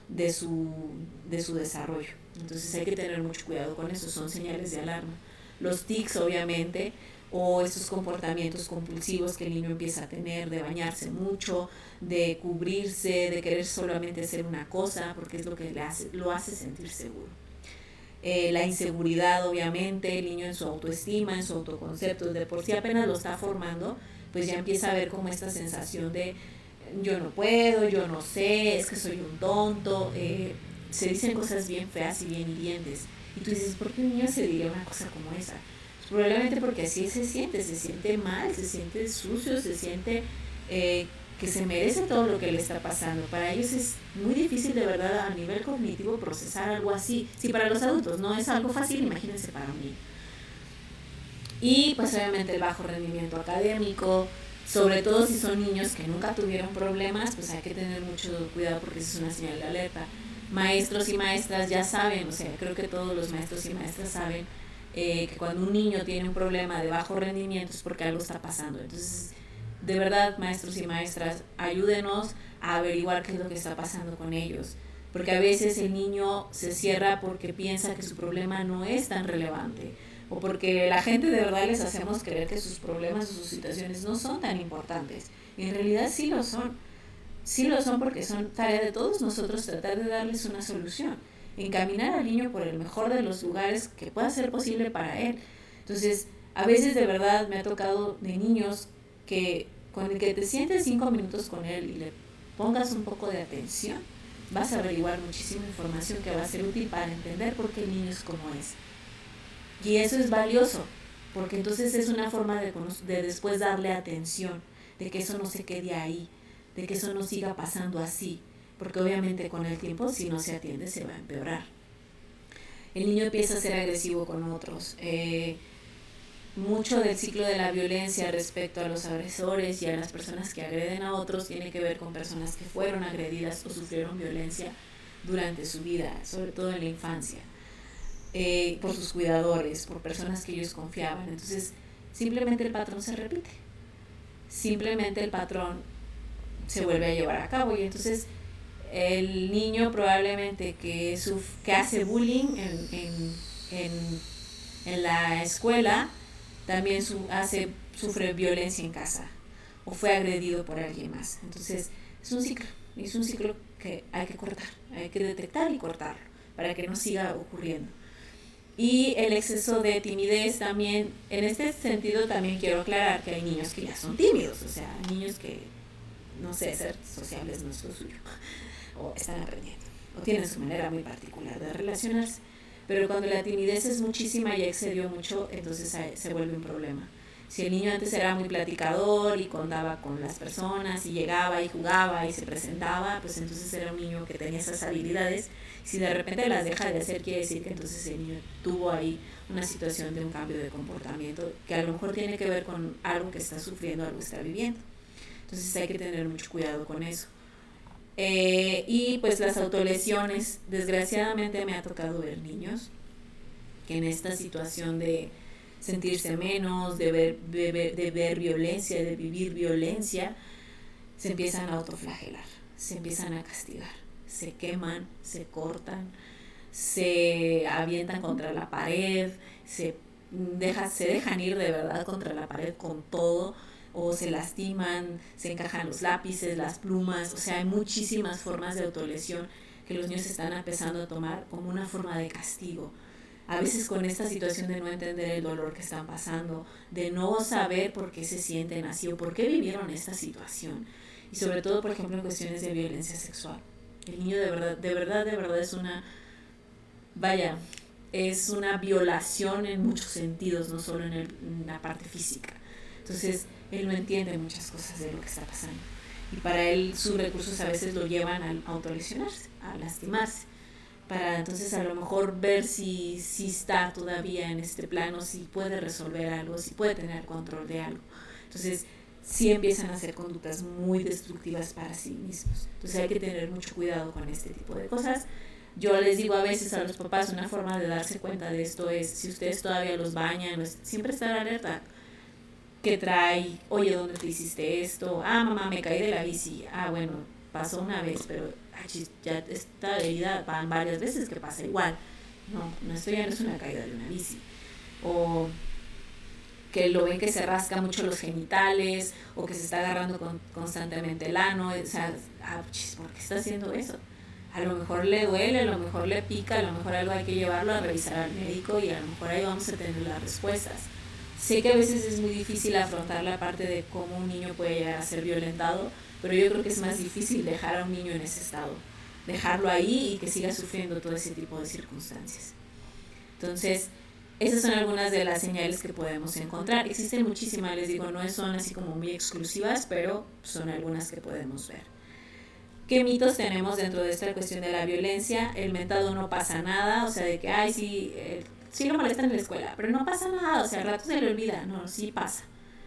de su desarrollo. Entonces hay que tener mucho cuidado con eso, son señales de alarma. Los tics, obviamente, o estos comportamientos compulsivos que el niño empieza a tener, de bañarse mucho, de cubrirse, de querer solamente hacer una cosa, porque es lo que lo hace sentir seguro. La inseguridad, obviamente, el niño en su autoestima, en su autoconcepto, de por sí apenas lo está formando, pues ya empieza a ver como esta sensación de yo no puedo, yo no sé, es que soy un tonto, se dicen cosas bien feas y bien hirientes. Y tú dices, ¿por qué un niño se diría una cosa como esa? Pues probablemente porque así se siente mal, se siente sucio, se siente que se merece todo lo que le está pasando. Para ellos es muy difícil de verdad a nivel cognitivo procesar algo así. Si para los adultos no es algo fácil, imagínense para un niño. Y pues obviamente el bajo rendimiento académico, sobre todo si son niños que nunca tuvieron problemas, pues hay que tener mucho cuidado porque eso es una señal de alerta. Maestros y maestras ya saben, o sea, creo que todos los maestros y maestras saben que cuando un niño tiene un problema de bajo rendimiento es porque algo está pasando. Entonces, de verdad, maestros y maestras, ayúdenos a averiguar qué es lo que está pasando con ellos. Porque a veces el niño se cierra porque piensa que su problema no es tan relevante. O porque la gente de verdad les hacemos creer que sus problemas o sus situaciones no son tan importantes. Y en realidad sí lo son. Sí lo son porque son tarea de todos nosotros tratar de darles una solución. Encaminar al niño por el mejor de los lugares que pueda ser posible para él. Entonces, a veces de verdad me ha tocado de niños que con el que te sientes 5 minutos con él y le pongas un poco de atención, vas a averiguar muchísima información que va a ser útil para entender por qué el niño es como es. Y eso es valioso, porque entonces es una forma de después darle atención, de que eso no se quede ahí, de que eso no siga pasando así, porque obviamente con el tiempo, si no se atiende, se va a empeorar. El niño empieza a ser agresivo con otros. Mucho del ciclo de la violencia respecto a los agresores y a las personas que agreden a otros tiene que ver con personas que fueron agredidas o sufrieron violencia durante su vida, sobre todo en la infancia, por sus cuidadores, por personas que ellos confiaban. Entonces, simplemente el patrón se repite, simplemente el patrón se vuelve a llevar a cabo, y entonces el niño probablemente que hace bullying en la escuela también sufre violencia en casa o fue agredido por alguien más. Entonces es un ciclo que hay que cortar, hay que detectar y cortarlo para que no siga ocurriendo. Y el exceso de timidez también, en este sentido también quiero aclarar que hay niños que ya son tímidos, o sea, niños que, no sé, ser sociables no es lo suyo, o están aprendiendo, o tienen su manera muy particular de relacionarse. Pero cuando la timidez es muchísima y excedió mucho, entonces se vuelve un problema. Si el niño antes era muy platicador y contaba con las personas y llegaba y jugaba y se presentaba, pues entonces era un niño que tenía esas habilidades. Si de repente las deja de hacer, quiere decir que entonces el niño tuvo ahí una situación de un cambio de comportamiento que a lo mejor tiene que ver con algo que está sufriendo, algo que está viviendo. Entonces hay que tener mucho cuidado con eso. Y pues las autolesiones, desgraciadamente me ha tocado ver niños que en esta situación de sentirse menos, de ver violencia, de vivir violencia, se empiezan a autoflagelar, se empiezan a castigar, se queman, se cortan, se avientan contra la pared, se dejan ir de verdad contra la pared con todo, o se lastiman, se encajan los lápices, las plumas. O sea, hay muchísimas formas de autolesión que los niños están empezando a tomar como una forma de castigo. A veces con esta situación de no entender el dolor que están pasando, de no saber por qué se sienten así o por qué vivieron esta situación. Y sobre todo, por ejemplo, en cuestiones de violencia sexual. El niño de verdad es es una violación en muchos sentidos, no solo en la parte física. Entonces, él no entiende muchas cosas de lo que está pasando. Y para él sus recursos a veces lo llevan a autolesionarse, a lastimarse. Para entonces a lo mejor ver si está todavía en este plano, si puede resolver algo, si puede tener control de algo. Entonces, sí empiezan a hacer conductas muy destructivas para sí mismos. Entonces hay que tener mucho cuidado con este tipo de cosas. Yo les digo a veces a los papás, una forma de darse cuenta de esto es, si ustedes todavía los bañan, siempre estar alerta. Que trae, oye, ¿dónde te hiciste esto? Ah, mamá, me caí de la bici. Ah, bueno, pasó una vez, pero ya esta herida van varias veces que pasa igual. No, esto ya no es una caída de una bici. O que lo ven que se rasca mucho los genitales, o que se está agarrando constantemente el ano. O sea, ¿por qué está haciendo eso? A lo mejor le duele, a lo mejor le pica, a lo mejor algo hay que llevarlo a revisar al médico y a lo mejor ahí vamos a tener las respuestas. Sé que a veces es muy difícil afrontar la parte de cómo un niño puede llegar a ser violentado, pero yo creo que es más difícil dejar a un niño en ese estado, dejarlo ahí y que siga sufriendo todo ese tipo de circunstancias. Entonces, esas son algunas de las señales que podemos encontrar. Existen muchísimas, les digo, no son así como muy exclusivas, pero son algunas que podemos ver. ¿Qué mitos tenemos dentro de esta cuestión de la violencia? El mentado no pasa nada, o sea, de que, ay, sí lo molestan en la escuela, pero no pasa nada, o sea, al rato se le olvida. No, sí pasa.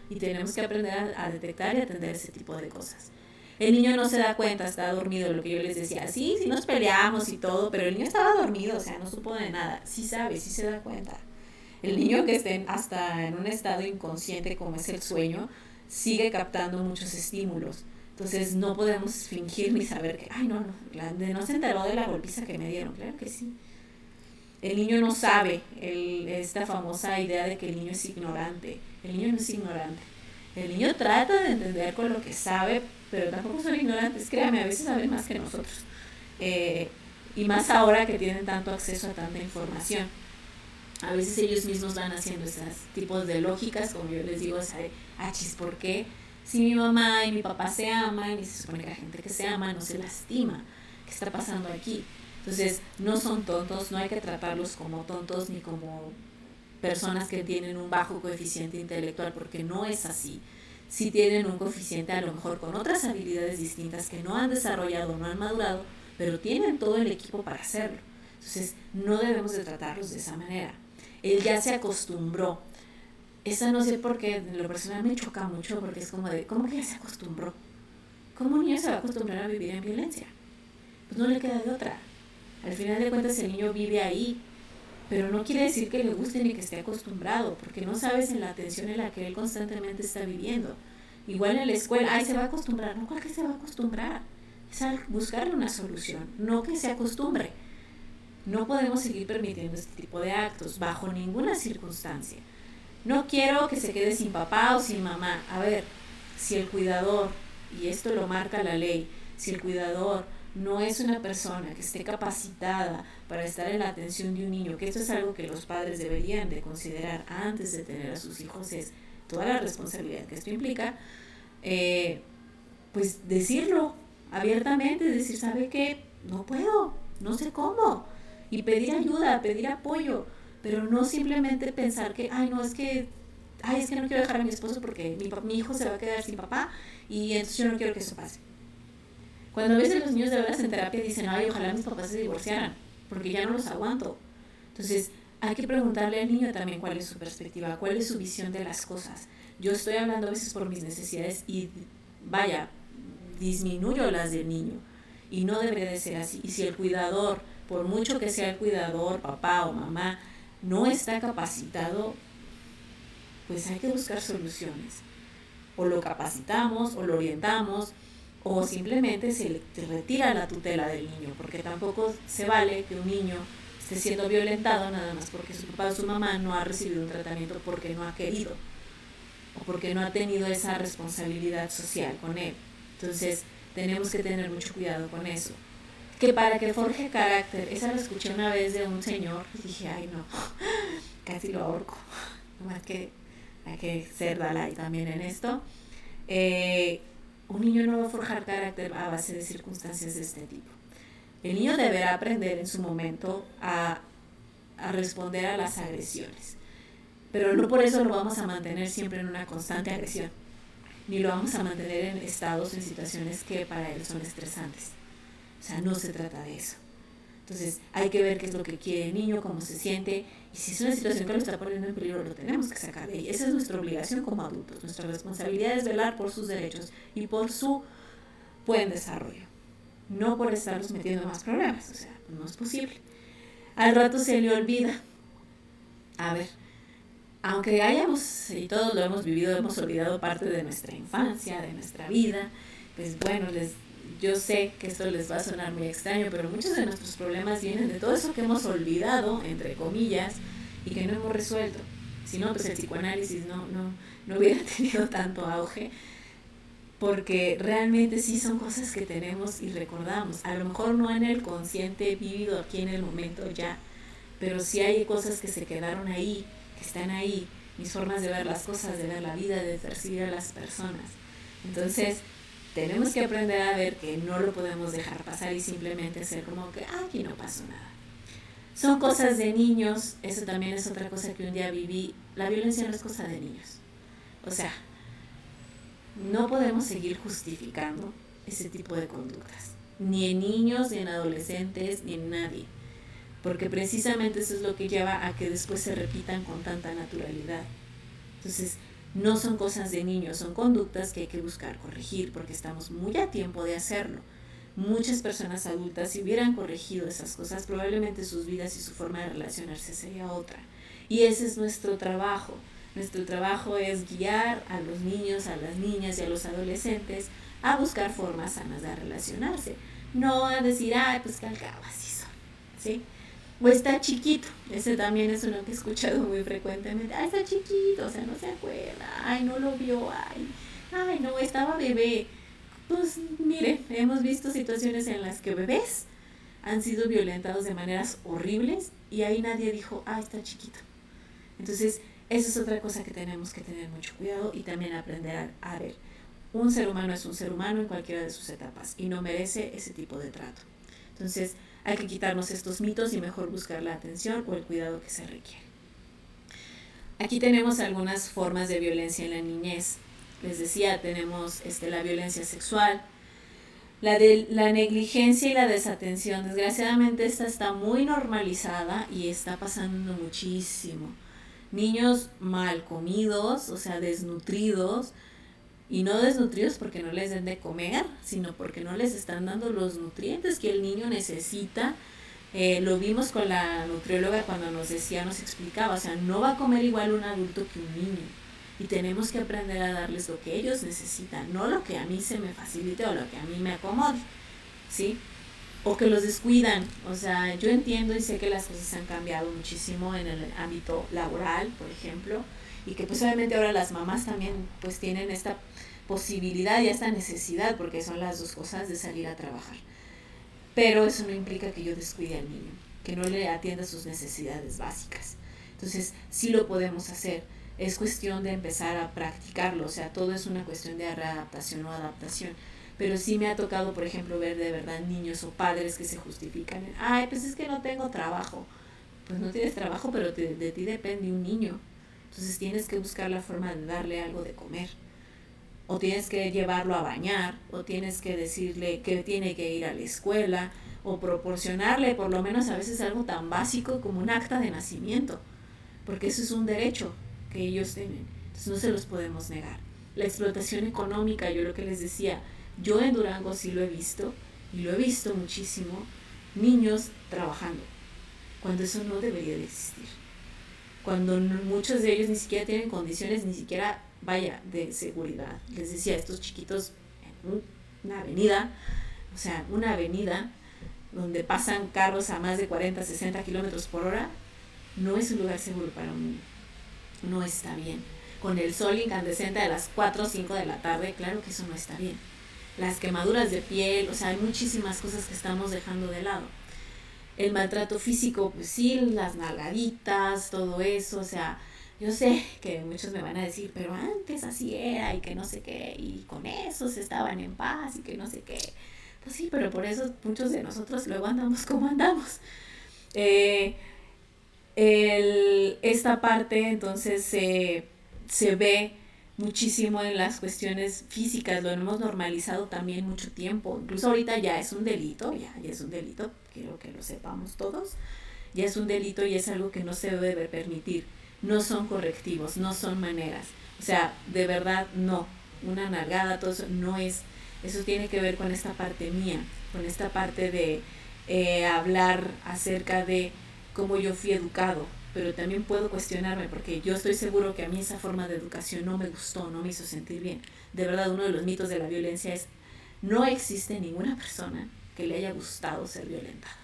Y tenemos que aprender a detectar y atender ese tipo de cosas. El niño no se da cuenta, está dormido, lo que yo les decía, sí nos peleamos y todo, pero el niño estaba dormido, o sea, no supo de nada. Sí sabe, sí se da cuenta. El niño que esté hasta en un estado inconsciente como es el sueño, sigue captando muchos estímulos. Entonces no podemos fingir ni saber que, ay, no se enteró de la golpiza que me dieron. Claro que sí. El niño no sabe, esta famosa idea de que el niño es ignorante. El niño no es ignorante. El niño trata de entender con lo que sabe, pero tampoco son ignorantes. Créame, a veces saben más que nosotros. Y más ahora que tienen tanto acceso a tanta información. A veces ellos mismos van haciendo esos tipos de lógicas, como yo les digo, ¿por qué? si mi mamá y mi papá se aman, y se supone que la gente que se ama no se lastima, ¿qué está pasando aquí? Entonces, no son tontos, no hay que tratarlos como tontos ni como personas que tienen un bajo coeficiente intelectual, porque no es así. Si tienen un coeficiente a lo mejor con otras habilidades distintas que no han desarrollado, no han madurado, pero tienen todo el equipo para hacerlo. Entonces, no debemos de tratarlos de esa manera. Él ya se acostumbró. Esa no sé por qué, en lo personal me choca mucho, porque es como de, ¿cómo que ya se acostumbró? ¿Cómo un niño se va a acostumbrar a vivir en violencia? Pues no le queda de otra. Al final de cuentas el niño vive ahí, pero no quiere decir que le guste ni que esté acostumbrado, porque no sabes en la tensión en la que él constantemente está viviendo. Igual en la escuela, ay, se va a acostumbrar. No, ¿cuál que se va a acostumbrar? Es al buscarle una solución, no que se acostumbre. No podemos seguir permitiendo este tipo de actos bajo ninguna circunstancia. No quiero que se quede sin papá o sin mamá. A ver, si el cuidador, y esto lo marca la ley, si el cuidador no es una persona que esté capacitada para estar en la atención de un niño, que esto es algo que los padres deberían de considerar antes de tener a sus hijos, es toda la responsabilidad que esto implica, pues decirlo abiertamente, decir, ¿sabe qué? No puedo, no sé cómo, y pedir ayuda, pedir apoyo, pero no simplemente pensar que, ay, no, es que no quiero dejar a mi esposo porque mi hijo se va a quedar sin papá y entonces yo no quiero que eso pase. Cuando a veces los niños de veras en terapia dicen, ay, ojalá mis papás se divorciaran, porque ya no los aguanto. Entonces, hay que preguntarle al niño también cuál es su perspectiva, cuál es su visión de las cosas. Yo estoy hablando a veces por mis necesidades y, vaya, disminuyo las del niño. Y no debería de ser así. Y si el cuidador, por mucho que sea el cuidador, papá o mamá, no está capacitado, pues hay que buscar soluciones. O lo capacitamos, o lo orientamos, o simplemente se le retira la tutela del niño, porque tampoco se vale que un niño esté siendo violentado nada más porque su papá o su mamá no ha recibido un tratamiento porque no ha querido o porque no ha tenido esa responsabilidad social con él. Entonces tenemos que tener mucho cuidado con eso. Que para que forje carácter, esa la escuché una vez de un señor y dije, ay no, casi lo ahorco, no más que hay que ser Dalai también en esto. Un niño no va a forjar carácter a base de circunstancias de este tipo. El niño deberá aprender en su momento a responder a las agresiones, pero no por eso lo vamos a mantener siempre en una constante agresión, ni lo vamos a mantener en estados, en situaciones que para él son estresantes. O sea, no se trata de eso. Entonces hay que ver qué es lo que quiere el niño, cómo se siente, y si es una situación que lo está poniendo en peligro, lo tenemos que sacar de ahí. Esa es nuestra obligación como adultos. Nuestra responsabilidad es velar por sus derechos y por su buen desarrollo, no por estarlos metiendo en más problemas. O sea, no es posible. Al rato se le olvida. A ver, aunque hayamos, y todos lo hemos vivido, hemos olvidado parte de nuestra infancia, de nuestra vida, pues bueno, yo sé que esto les va a sonar muy extraño, pero muchos de nuestros problemas vienen de todo eso que hemos olvidado, entre comillas, y que no hemos resuelto. Si no, pues el psicoanálisis no hubiera tenido tanto auge, porque realmente sí son cosas que tenemos y recordamos. A lo mejor no en el consciente vivido aquí en el momento ya, pero sí hay cosas que se quedaron ahí, que están ahí, mis formas de ver las cosas, de ver la vida, de percibir a las personas. Entonces, tenemos que aprender a ver que no lo podemos dejar pasar y simplemente ser como que aquí no pasó nada. Son cosas de niños, eso también es otra cosa que un día viví. La violencia no es cosa de niños. O sea, no podemos seguir justificando ese tipo de conductas, ni en niños, ni en adolescentes, ni en nadie, porque precisamente eso es lo que lleva a que después se repitan con tanta naturalidad. Entonces, no son cosas de niños, son conductas que hay que buscar corregir, porque estamos muy a tiempo de hacerlo. Muchas personas adultas, si hubieran corregido esas cosas, probablemente sus vidas y su forma de relacionarse sería otra. Y ese es nuestro trabajo. Nuestro trabajo es guiar a los niños, a las niñas y a los adolescentes a buscar formas sanas de relacionarse. No a decir, ay, pues que al cabo así son, ¿sí? O está chiquito, ese también es uno que he escuchado muy frecuentemente. Ay, está chiquito, o sea, no se acuerda, ay, no lo vio, ay, no, estaba bebé. Pues mire, hemos visto situaciones en las que bebés han sido violentados de maneras horribles y ahí nadie dijo, ay, está chiquito. Entonces, esa es otra cosa que tenemos que tener mucho cuidado y también aprender a ver un ser humano es un ser humano en cualquiera de sus etapas y no merece ese tipo de trato. Entonces hay que quitarnos estos mitos y mejor buscar la atención o el cuidado que se requiere. Aquí tenemos algunas formas de violencia en la niñez. Les decía, tenemos la violencia sexual, la negligencia y la desatención. Desgraciadamente esta está muy normalizada y está pasando muchísimo. Niños mal comidos, o sea, desnutridos, y no desnutridos porque no les den de comer, sino porque no les están dando los nutrientes que el niño necesita. Lo vimos con la nutrióloga cuando nos explicaba, o sea, no va a comer igual un adulto que un niño. Y tenemos que aprender a darles lo que ellos necesitan, no lo que a mí se me facilite o lo que a mí me acomode, ¿sí? O que los descuidan. O sea, yo entiendo y sé que las cosas han cambiado muchísimo en el ámbito laboral, por ejemplo, y que pues obviamente ahora las mamás también pues tienen esta posibilidad y esta necesidad, porque son las dos cosas, de salir a trabajar. Pero eso no implica que yo descuide al niño, que no le atienda sus necesidades básicas. Entonces, sí lo podemos hacer. Es cuestión de empezar a practicarlo, o sea, todo es una cuestión de readaptación o adaptación. Pero sí me ha tocado, por ejemplo, ver de verdad niños o padres que se justifican. Ay, pues es que no tengo trabajo. Pues no tienes trabajo, pero de ti depende un niño. Entonces tienes que buscar la forma de darle algo de comer. O tienes que llevarlo a bañar, o tienes que decirle que tiene que ir a la escuela, o proporcionarle por lo menos a veces algo tan básico como un acta de nacimiento. Porque eso es un derecho que ellos tienen. Entonces no se los podemos negar. La explotación económica, yo lo que les decía, yo en Durango sí lo he visto, y lo he visto muchísimo, niños trabajando, cuando eso no debería de existir. Cuando muchos de ellos ni siquiera tienen condiciones, ni siquiera, de seguridad. Les decía, estos chiquitos en una avenida, o sea, una avenida donde pasan carros a más de 40, 60 kilómetros por hora, no es un lugar seguro para un niño. No está bien. Con el sol incandescente a las 4 o 5 de la tarde, claro que eso no está bien. Las quemaduras de piel, o sea, hay muchísimas cosas que estamos dejando de lado. El maltrato físico, pues sí, las nalgaditas, todo eso, o sea, yo sé que muchos me van a decir, pero antes así era y que no sé qué, y con eso se estaban en paz y que no sé qué. Pues sí, pero por eso muchos de nosotros luego andamos como andamos. Esta parte entonces se ve muchísimo en las cuestiones físicas, lo hemos normalizado también mucho tiempo, incluso ahorita ya es un delito, ya es un delito, quiero que lo sepamos todos, ya es un delito y es algo que no se debe permitir, no son correctivos, no son maneras, o sea, de verdad no, una nalgada, todo eso no es, eso tiene que ver con esta parte mía, con esta parte de hablar acerca de cómo yo fui educado, pero también puedo cuestionarme porque yo estoy seguro que a mí esa forma de educación no me gustó, no me hizo sentir bien. De verdad, uno de los mitos de la violencia es no existe ninguna persona que le haya gustado ser violentada.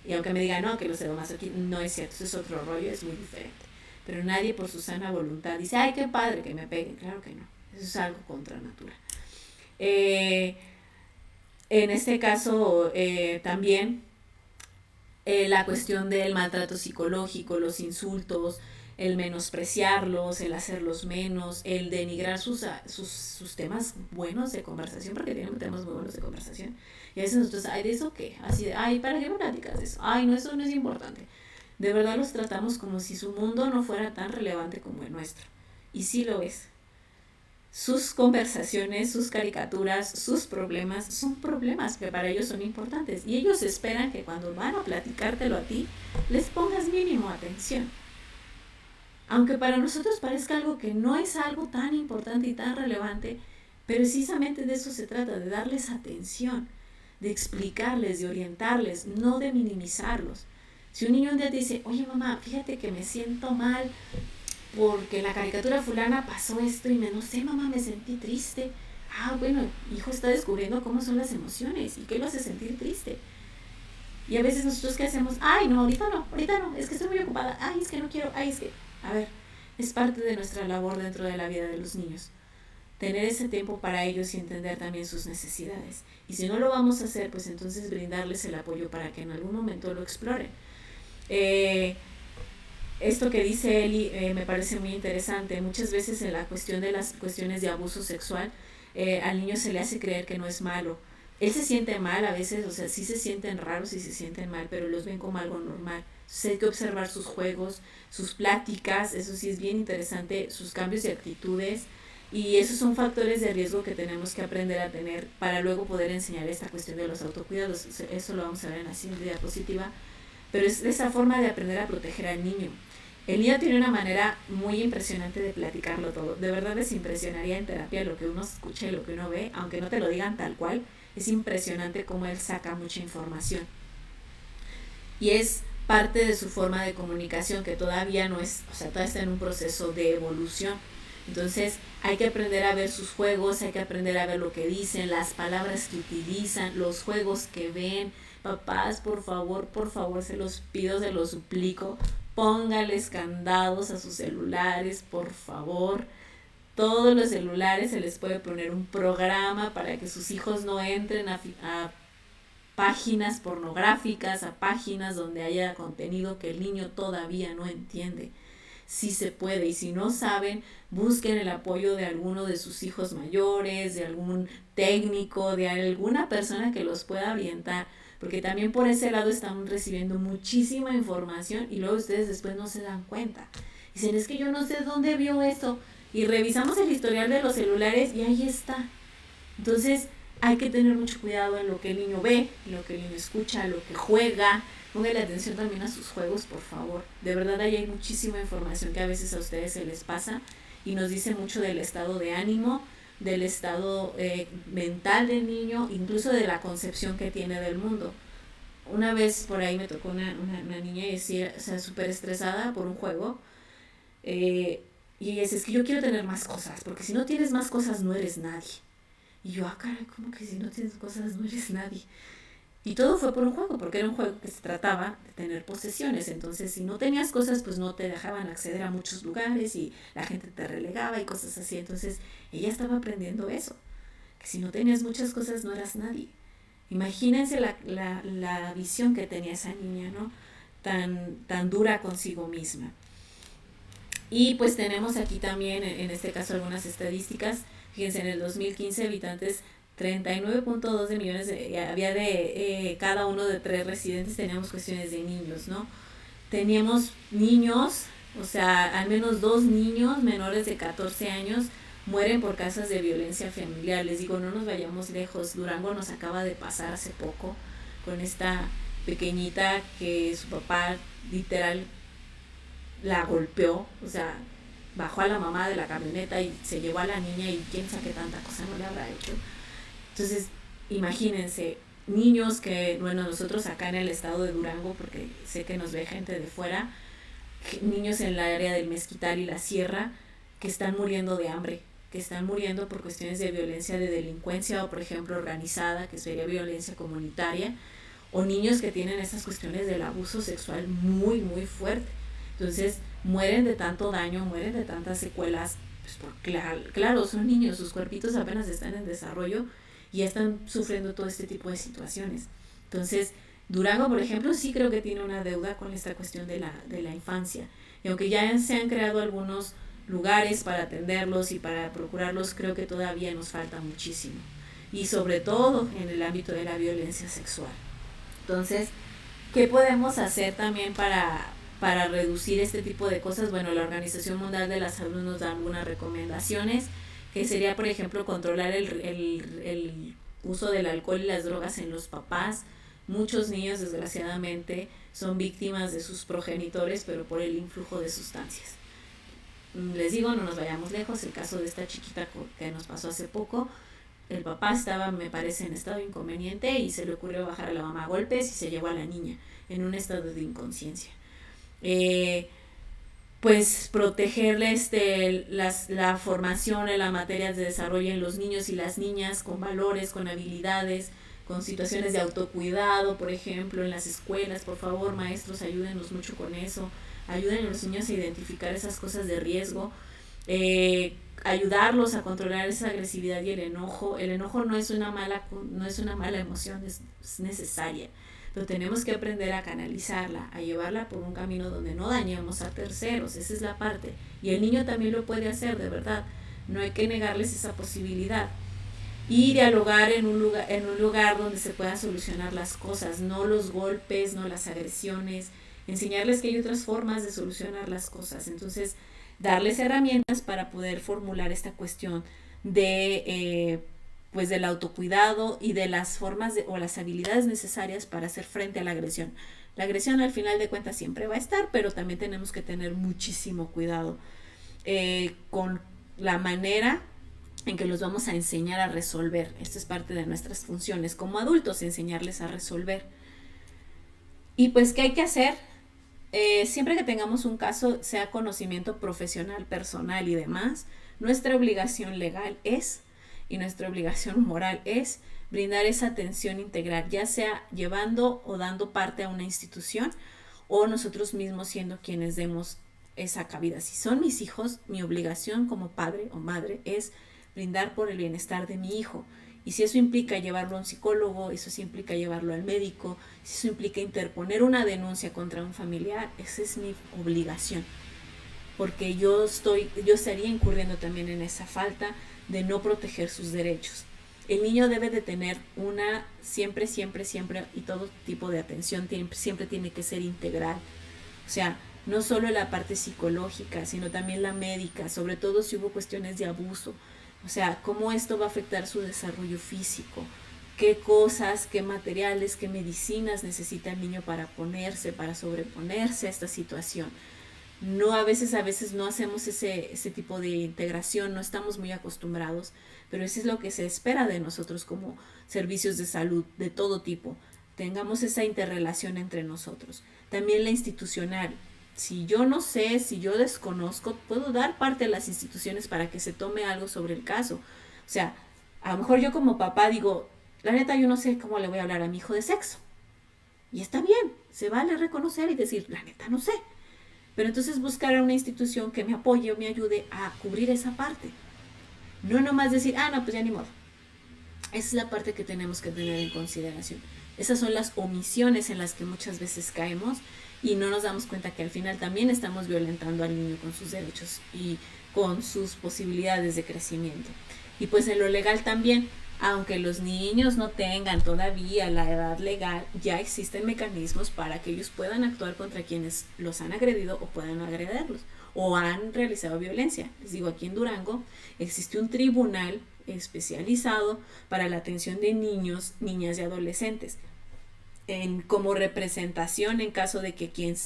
Y aunque me digan, no, que los sadomasoquistas, no es cierto, eso es otro rollo, es muy diferente. Pero nadie por su sana voluntad dice, ay, qué padre que me peguen. Claro que no, eso es algo contra natura. En este caso, también la cuestión del maltrato psicológico, los insultos, el menospreciarlos, el hacerlos menos, el denigrar sus temas buenos de conversación, porque tienen temas muy buenos de conversación. Y a veces nosotros, ay, ¿de eso qué? Así de, ay, ¿para qué me platicas de eso? Ay, no, eso no es importante. De verdad los tratamos como si su mundo no fuera tan relevante como el nuestro. Y sí lo es. Sus conversaciones, sus caricaturas, sus problemas, son problemas que para ellos son importantes. Y ellos esperan que cuando van a platicártelo a ti, les pongas mínimo atención. Aunque para nosotros parezca algo que no es algo tan importante y tan relevante, precisamente de eso se trata, de darles atención, de explicarles, de orientarles, no de minimizarlos. Si un niño un día te dice, oye mamá, fíjate que me siento mal porque en la caricatura fulana pasó esto y no sé, mamá, me sentí triste. Ah, bueno, hijo está descubriendo cómo son las emociones y qué lo hace sentir triste. Y a veces nosotros, ¿qué hacemos? Ay, no, ahorita no, es que estoy muy ocupada. Ay, es que no quiero, ay, es que... A ver, es parte de nuestra labor dentro de la vida de los niños. Tener ese tiempo para ellos y entender también sus necesidades. Y si no lo vamos a hacer, pues entonces brindarles el apoyo para que en algún momento lo exploren. Esto que dice Eli me parece muy interesante. Muchas veces en la cuestión de las cuestiones de abuso sexual, al niño se le hace creer que no es malo. Él se siente mal a veces, o sea, sí se sienten raros y se sienten mal, pero los ven como algo normal. Entonces hay que observar sus juegos, sus pláticas, eso sí es bien interesante, sus cambios de actitudes, y esos son factores de riesgo que tenemos que aprender a tener para luego poder enseñar esta cuestión de los autocuidados. Eso lo vamos a ver en la siguiente diapositiva, pero es esa forma de aprender a proteger al niño. El niño tiene una manera muy impresionante de platicarlo todo. De verdad les impresionaría en terapia lo que uno escucha y lo que uno ve, aunque no te lo digan tal cual. Es impresionante cómo él saca mucha información. Y es parte de su forma de comunicación que todavía no es, o sea, todavía está en un proceso de evolución. Entonces hay que aprender a ver sus juegos, hay que aprender a ver lo que dicen, las palabras que utilizan, los juegos que ven. Papás, por favor, se los pido, se los suplico, póngales candados a sus celulares, por favor. Todos los celulares se les puede poner un programa para que sus hijos no entren a páginas pornográficas, a páginas donde haya contenido que el niño todavía no entiende. Sí se puede, y si no saben, busquen el apoyo de alguno de sus hijos mayores, de algún técnico, de alguna persona que los pueda orientar, porque también por ese lado están recibiendo muchísima información y luego ustedes después no se dan cuenta. Dicen, es que yo no sé dónde vio esto, y revisamos el historial de los celulares y ahí está. Entonces hay que tener mucho cuidado en lo que el niño ve, en lo que el niño escucha, lo que juega. Póngale atención también a sus juegos, por favor. De verdad ahí hay muchísima información que a veces a ustedes se les pasa y nos dice mucho del estado de ánimo, del estado mental del niño, incluso de la concepción que tiene del mundo. Una vez por ahí me tocó una niña y decía, o sea, súper estresada por un juego, y ella dice, es que yo quiero tener más cosas, porque si no tienes más cosas no eres nadie. Y yo, caray, ¿cómo que si no tienes cosas no eres nadie? Y todo fue por un juego, porque era un juego que se trataba de tener posesiones. Entonces, si no tenías cosas, pues no te dejaban acceder a muchos lugares y la gente te relegaba y cosas así. Entonces, ella estaba aprendiendo eso, que si no tenías muchas cosas no eras nadie. Imagínense la visión que tenía esa niña, ¿no? Tan dura consigo misma. Y pues tenemos aquí también, en este caso, algunas estadísticas. Fíjense, en el 2015 habitantes 39.2 de millones había de cada uno de 3 residentes teníamos cuestiones de niños, ¿no? Teníamos niños, o sea, al menos 2 niños menores de 14 años mueren por causas de violencia familiar. Les digo, no nos vayamos lejos. Durango nos acaba de pasar hace poco con esta pequeñita que su papá literal la golpeó, o sea, bajó a la mamá de la camioneta y se llevó a la niña y quién sabe qué tanta cosa no le habrá hecho. Entonces, imagínense, niños que, bueno, nosotros acá en el estado de Durango, porque sé que nos ve gente de fuera, niños en la área del Mezquital y la Sierra, que están muriendo de hambre, que están muriendo por cuestiones de violencia, de delincuencia o, por ejemplo, organizada, que sería violencia comunitaria, o niños que tienen esas cuestiones del abuso sexual muy, muy fuerte. Entonces, mueren de tanto daño, mueren de tantas secuelas, pues claro, son niños, sus cuerpitos apenas están en desarrollo y ya están sufriendo todo este tipo de situaciones. Entonces, Durango, por ejemplo, sí creo que tiene una deuda con esta cuestión de la infancia. Y aunque ya se han creado algunos lugares para atenderlos y para procurarlos, creo que todavía nos falta muchísimo. Y sobre todo en el ámbito de la violencia sexual. Entonces, ¿qué podemos hacer también para reducir este tipo de cosas? Bueno, la Organización Mundial de la Salud nos da algunas recomendaciones, que sería, por ejemplo, controlar el uso del alcohol y las drogas en los papás. Muchos niños, desgraciadamente, son víctimas de sus progenitores, pero por el influjo de sustancias. Les digo, no nos vayamos lejos, el caso de esta chiquita que nos pasó hace poco, el papá estaba, me parece, en estado inconveniente y se le ocurrió bajar a la mamá a golpes y se llevó a la niña en un estado de inconsciencia. Pues protegerle la formación en las materias de desarrollo en los niños y las niñas con valores, con habilidades, con situaciones de autocuidado, por ejemplo, en las escuelas. Por favor, maestros, ayúdenos mucho con eso, ayuden a los niños a identificar esas cosas de riesgo, ayudarlos a controlar esa agresividad y el enojo. El enojo no es una mala emoción, es necesaria, pero tenemos que aprender a canalizarla, a llevarla por un camino donde no dañemos a terceros. Esa es la parte, y el niño también lo puede hacer, de verdad, no hay que negarles esa posibilidad. y dialogar en un lugar donde se puedan solucionar las cosas, no los golpes, no las agresiones, enseñarles que hay otras formas de solucionar las cosas. Entonces, darles herramientas para poder formular esta cuestión de pues del autocuidado y de las formas o las habilidades necesarias para hacer frente a la agresión. La agresión al final de cuentas siempre va a estar, pero también tenemos que tener muchísimo cuidado con la manera en que los vamos a enseñar a resolver. Esta es parte de nuestras funciones como adultos, enseñarles a resolver. Y pues, ¿qué hay que hacer? Siempre que tengamos un caso, sea conocimiento profesional, personal y demás, nuestra obligación legal es, y nuestra obligación moral es, brindar esa atención integral, ya sea llevando o dando parte a una institución o nosotros mismos siendo quienes demos esa cabida. Si son mis hijos, mi obligación como padre o madre es brindar por el bienestar de mi hijo. Y si eso implica llevarlo a un psicólogo, eso sí implica llevarlo al médico, si eso implica interponer una denuncia contra un familiar, esa es mi obligación. Porque yo estaría incurriendo también en esa falta de no proteger sus derechos. El niño debe de tener siempre, y todo tipo de atención siempre tiene que ser integral. O sea, no solo la parte psicológica, sino también la médica, sobre todo si hubo cuestiones de abuso. O sea, cómo esto va a afectar su desarrollo físico, qué cosas, qué materiales, qué medicinas necesita el niño para sobreponerse a esta situación. No, a veces no hacemos ese tipo de integración, no estamos muy acostumbrados, pero eso es lo que se espera de nosotros como servicios de salud de todo tipo. Tengamos esa interrelación entre nosotros. También la institucional. Si yo no sé, si yo desconozco, puedo dar parte a las instituciones para que se tome algo sobre el caso. O sea, a lo mejor yo como papá digo, la neta yo no sé cómo le voy a hablar a mi hijo de sexo. Y está bien, se vale reconocer y decir, la neta no sé. Pero entonces buscar a una institución que me apoye o me ayude a cubrir esa parte. No nomás decir, no, pues ya ni modo. Esa es la parte que tenemos que tener en consideración. Esas son las omisiones en las que muchas veces caemos y no nos damos cuenta que al final también estamos violentando al niño con sus derechos y con sus posibilidades de crecimiento. Y pues en lo legal también, aunque los niños no tengan todavía la edad legal, ya existen mecanismos para que ellos puedan actuar contra quienes los han agredido o puedan agredirlos o han realizado violencia. Les digo, aquí en Durango existe un tribunal especializado para la atención de niños, niñas y adolescentes, como representación en caso de que quien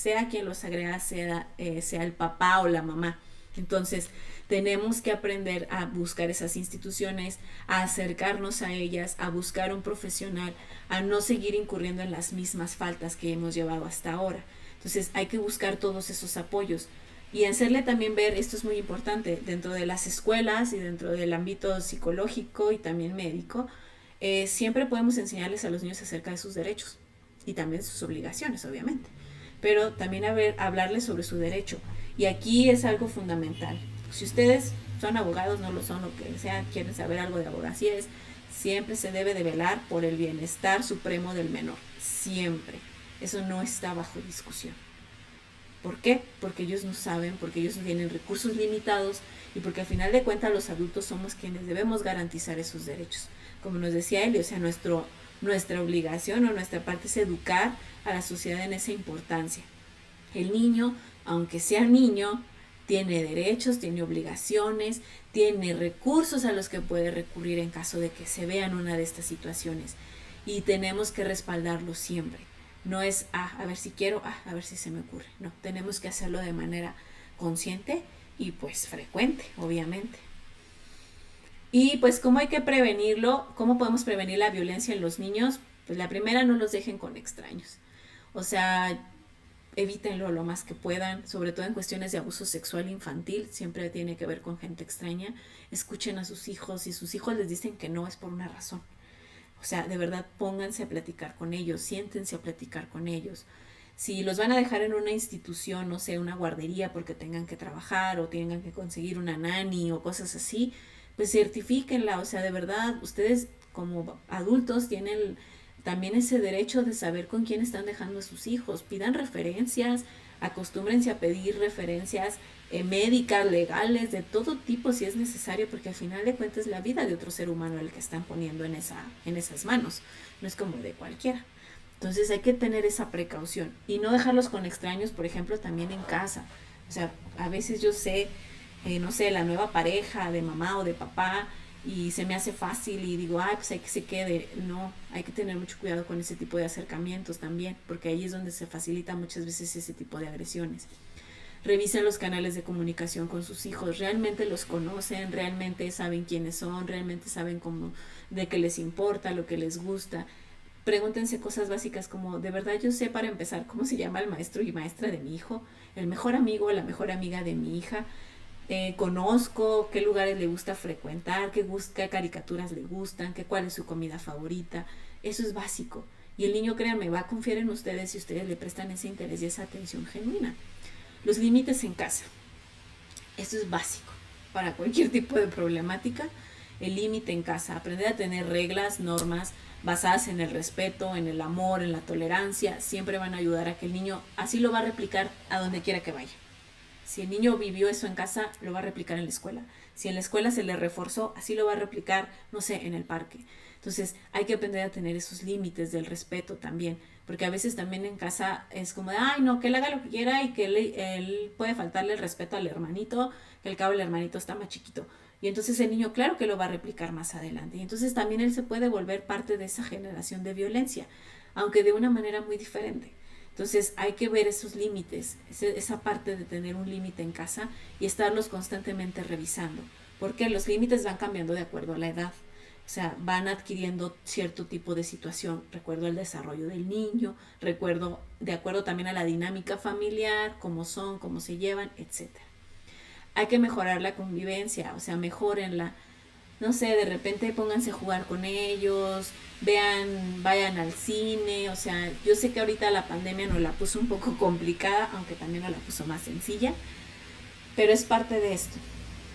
los agreda sea el papá o la mamá. Entonces tenemos que aprender a buscar esas instituciones, a acercarnos a ellas, a buscar un profesional, a no seguir incurriendo en las mismas faltas que hemos llevado hasta ahora. Entonces hay que buscar todos esos apoyos y hacerle también ver, esto es muy importante, dentro de las escuelas y dentro del ámbito psicológico y también médico, siempre podemos enseñarles a los niños acerca de sus derechos y también sus obligaciones, obviamente, pero también hablarles sobre su derecho. Y aquí es algo fundamental. Si ustedes son abogados, no lo son, o que sea, quieren saber algo de abogacía, siempre se debe de velar por el bienestar supremo del menor. Siempre. Eso no está bajo discusión. ¿Por qué? Porque ellos no saben, porque ellos tienen recursos limitados y porque al final de cuentas los adultos somos quienes debemos garantizar esos derechos. Como nos decía Eli, o sea, nuestra obligación o nuestra parte es educar a la sociedad en esa importancia. El niño, aunque sea niño, tiene derechos, tiene obligaciones, tiene recursos a los que puede recurrir en caso de que se vea en una de estas situaciones. Y tenemos que respaldarlo siempre. No es, a ver si quiero, a ver si se me ocurre. No, tenemos que hacerlo de manera consciente y pues frecuente, obviamente. Y pues, ¿cómo hay que prevenirlo? ¿Cómo podemos prevenir la violencia en los niños? Pues la primera, no los dejen con extraños. O sea, evítenlo lo más que puedan, sobre todo en cuestiones de abuso sexual infantil, siempre tiene que ver con gente extraña. Escuchen a sus hijos, y sus hijos les dicen que no, es por una razón. O sea, de verdad, pónganse a platicar con ellos, siéntense a platicar con ellos. Si los van a dejar en una institución, no sé, una guardería porque tengan que trabajar o tengan que conseguir una nani o cosas así, pues certifíquenla. O sea, de verdad, ustedes como adultos tienen también ese derecho de saber con quién están dejando a sus hijos. Pidan referencias, acostúmbrense a pedir referencias médicas, legales, de todo tipo si es necesario, porque al final de cuentas es la vida de otro ser humano el que están poniendo en esas manos, no es como de cualquiera. Entonces hay que tener esa precaución y no dejarlos con extraños, por ejemplo, también en casa. O sea, a veces yo sé, no sé, la nueva pareja de mamá o de papá, y se me hace fácil y digo, ay, pues hay que se quede. No, hay que tener mucho cuidado con ese tipo de acercamientos también, porque ahí es donde se facilita muchas veces ese tipo de agresiones. Revisen los canales de comunicación con sus hijos, realmente los conocen, realmente saben quiénes son, realmente saben cómo, de qué les importa, lo que les gusta. Pregúntense cosas básicas como, de verdad yo sé para empezar cómo se llama el maestro y maestra de mi hijo, el mejor amigo o la mejor amiga de mi hija, conozco qué lugares le gusta frecuentar, qué caricaturas le gustan, cuál es su comida favorita. Eso es básico. Y el niño, créanme, va a confiar en ustedes si ustedes le prestan ese interés y esa atención genuina. Los límites en casa. Eso es básico para cualquier tipo de problemática. El límite en casa. Aprender a tener reglas, normas basadas en el respeto, en el amor, en la tolerancia. Siempre van a ayudar a que el niño así lo va a replicar a donde quiera que vaya. Si el niño vivió eso en casa, lo va a replicar en la escuela. Si en la escuela se le reforzó, así lo va a replicar, no sé, en el parque. Entonces hay que aprender a tener esos límites del respeto también, porque a veces también en casa es como de, ay no, que él haga lo que quiera y que él puede faltarle el respeto al hermanito, que al cabo el hermanito está más chiquito. Y entonces el niño claro que lo va a replicar más adelante. Y entonces también él se puede volver parte de esa generación de violencia, aunque de una manera muy diferente. Entonces hay que ver esos límites, esa parte de tener un límite en casa y estarlos constantemente revisando, porque los límites van cambiando de acuerdo a la edad. O sea, van adquiriendo cierto tipo de situación, recuerdo el desarrollo del niño, recuerdo de acuerdo también a la dinámica familiar, cómo son, cómo se llevan, etc. Hay que mejorar la convivencia, o sea, mejorenla. No sé, de repente pónganse a jugar con ellos, vayan al cine, o sea, yo sé que ahorita la pandemia nos la puso un poco complicada, aunque también nos la puso más sencilla, pero es parte de esto.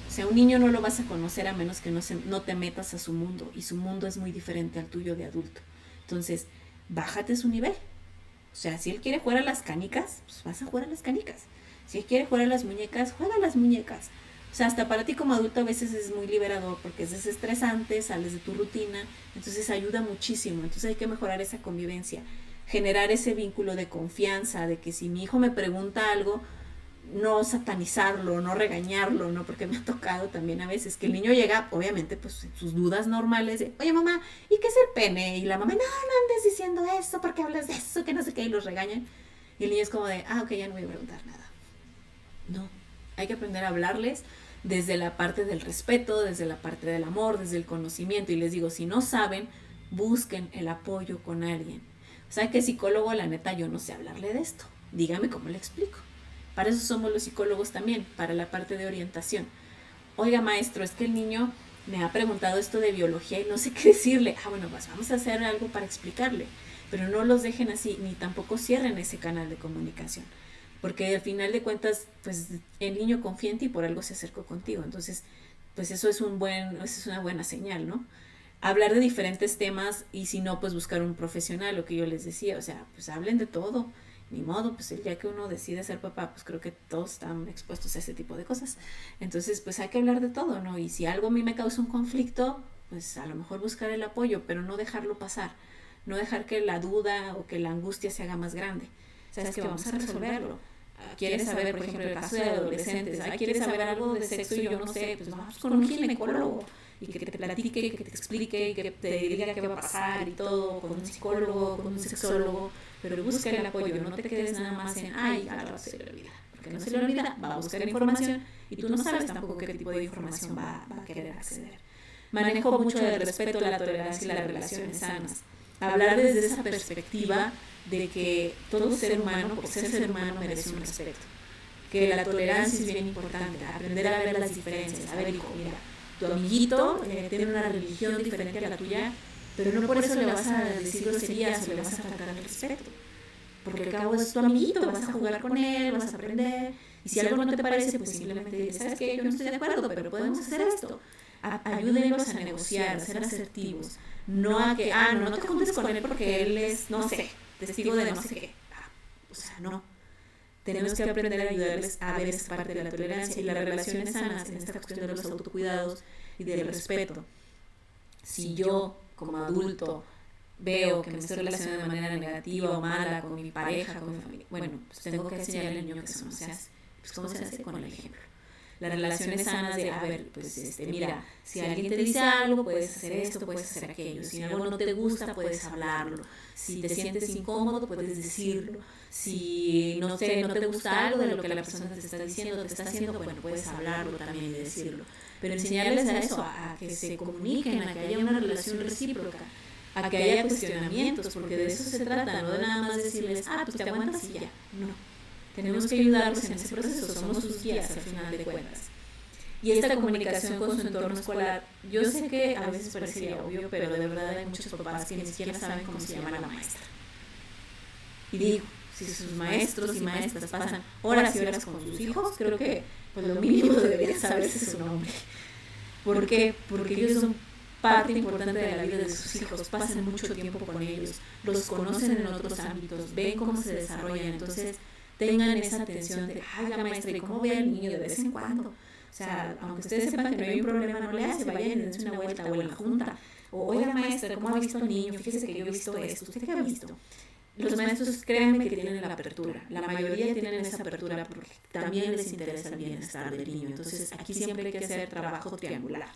O sea, un niño no lo vas a conocer a menos que no te metas a su mundo, y su mundo es muy diferente al tuyo de adulto. Entonces, bájate su nivel. O sea, si él quiere jugar a las canicas, pues vas a jugar a las canicas. Si él quiere jugar a las muñecas, juega a las muñecas. O sea, hasta para ti como adulto a veces es muy liberador porque es desestresante, sales de tu rutina, entonces ayuda muchísimo. Entonces hay que mejorar esa convivencia, generar ese vínculo de confianza, de que si mi hijo me pregunta algo, no satanizarlo, no regañarlo, ¿no? Porque me ha tocado también a veces que el niño llega, obviamente, pues sus dudas normales de, oye mamá, ¿y qué es el pene? Y la mamá, no andes diciendo eso, porque hablas de eso, que no sé qué, y los regañan. Y el niño es como de, ok, ya no voy a preguntar nada. No, hay que aprender a hablarles desde la parte del respeto, desde la parte del amor, desde el conocimiento. Y les digo, si no saben, busquen el apoyo con alguien. O sea, que psicólogo, la neta, yo no sé hablarle de esto. Dígame cómo le explico. Para eso somos los psicólogos también, para la parte de orientación. Oiga, maestro, es que el niño me ha preguntado esto de biología y no sé qué decirle. Bueno, pues vamos a hacer algo para explicarle. Pero no los dejen así, ni tampoco cierren ese canal de comunicación. Porque al final de cuentas, pues el niño confía en ti y por algo se acercó contigo. Entonces, pues eso es una buena señal, ¿no? Hablar de diferentes temas y si no, pues buscar un profesional, lo que yo les decía. O sea, pues hablen de todo. Ni modo, pues el día que uno decide ser papá, pues creo que todos están expuestos a ese tipo de cosas. Entonces, pues hay que hablar de todo, ¿no? Y si algo a mí me causa un conflicto, pues a lo mejor buscar el apoyo, pero no dejarlo pasar. No dejar que la duda o que la angustia se haga más grande. ¿Sabes que vamos a resolverlo? ¿Quieres saber, por ejemplo, el caso de adolescentes? ¿Quieres saber algo de sexo y yo no sé? Pues vamos con un ginecólogo y que te platique, que te explique, que te diga qué va a pasar y todo, con un psicólogo, con un sexólogo, pero busca el apoyo, no te quedes nada más en, ay, algo se le olvida, porque no se le olvida, va a buscar información y tú no sabes tampoco qué tipo de información va a querer acceder. Manejo mucho el respeto, la tolerancia y las relaciones sanas. Hablar desde esa perspectiva de que todo ser humano, por ser humano, merece un respeto. Que la tolerancia es bien importante, aprender a ver las diferencias. A ver, hijo, mira, tu amiguito tiene una religión diferente a la tuya, pero no por eso le vas a decir groserías o le vas a faltar el respeto. Porque al cabo es tu amiguito, vas a jugar con él, vas a aprender. Y si algo no te parece, pues simplemente dices, ¿sabes qué? Yo no estoy de acuerdo, pero podemos hacer esto. ayúdenlos a negociar, a ser asertivos, no a que, no te juntes con él porque él es, no sé, testigo de no sé qué. O sea, no. Tenemos que aprender a ayudarles a ver esa parte de la tolerancia y las relaciones sanas en esta cuestión de los autocuidados y del respeto. Si yo, como adulto, veo que me estoy relacionando de manera negativa o mala con mi pareja, con mi familia, bueno, pues tengo que enseñarle al niño que eso no se hace. Pues ¿cómo se hace? Con el ejemplo. Las relaciones sanas de, a ver, pues mira, si alguien te dice algo, puedes hacer esto, puedes hacer aquello. Si algo no te gusta, puedes hablarlo. Si te sientes incómodo, puedes decirlo. Si, no sé, no te gusta algo de lo que la persona te está diciendo, te está haciendo, bueno, puedes hablarlo también y decirlo. Pero enseñarles a eso, a que se comuniquen, a que haya una relación recíproca, a que haya cuestionamientos, porque de eso se trata, no de nada más decirles, pues te aguantas y ya. No. Tenemos que ayudarlos en ese proceso, somos sus guías al final de cuentas. Y esta comunicación con su entorno escolar, yo sé que a veces parecería obvio, pero de verdad hay muchos papás que ni siquiera saben cómo se llama la maestra. Y digo, si sus maestros y maestras pasan horas y horas con sus hijos, creo que pues lo mínimo debería saberse su nombre. ¿Por qué? Porque ellos son parte importante de la vida de sus hijos, pasan mucho tiempo con ellos, los conocen en otros ámbitos, ven cómo se desarrollan, entonces tengan esa atención de, la maestra, ¿y cómo ve al niño de vez en cuando? O sea, aunque ustedes sepan que no hay un problema, no le hace, vayan y dense una vuelta, o en la junta, o oiga maestra, ¿cómo ha visto al niño? Fíjese que yo he visto esto, ¿usted qué ha visto? Los maestros, créanme que tienen la apertura, la mayoría tienen esa apertura porque también les interesa el bienestar del niño, entonces aquí siempre hay que hacer trabajo triangular.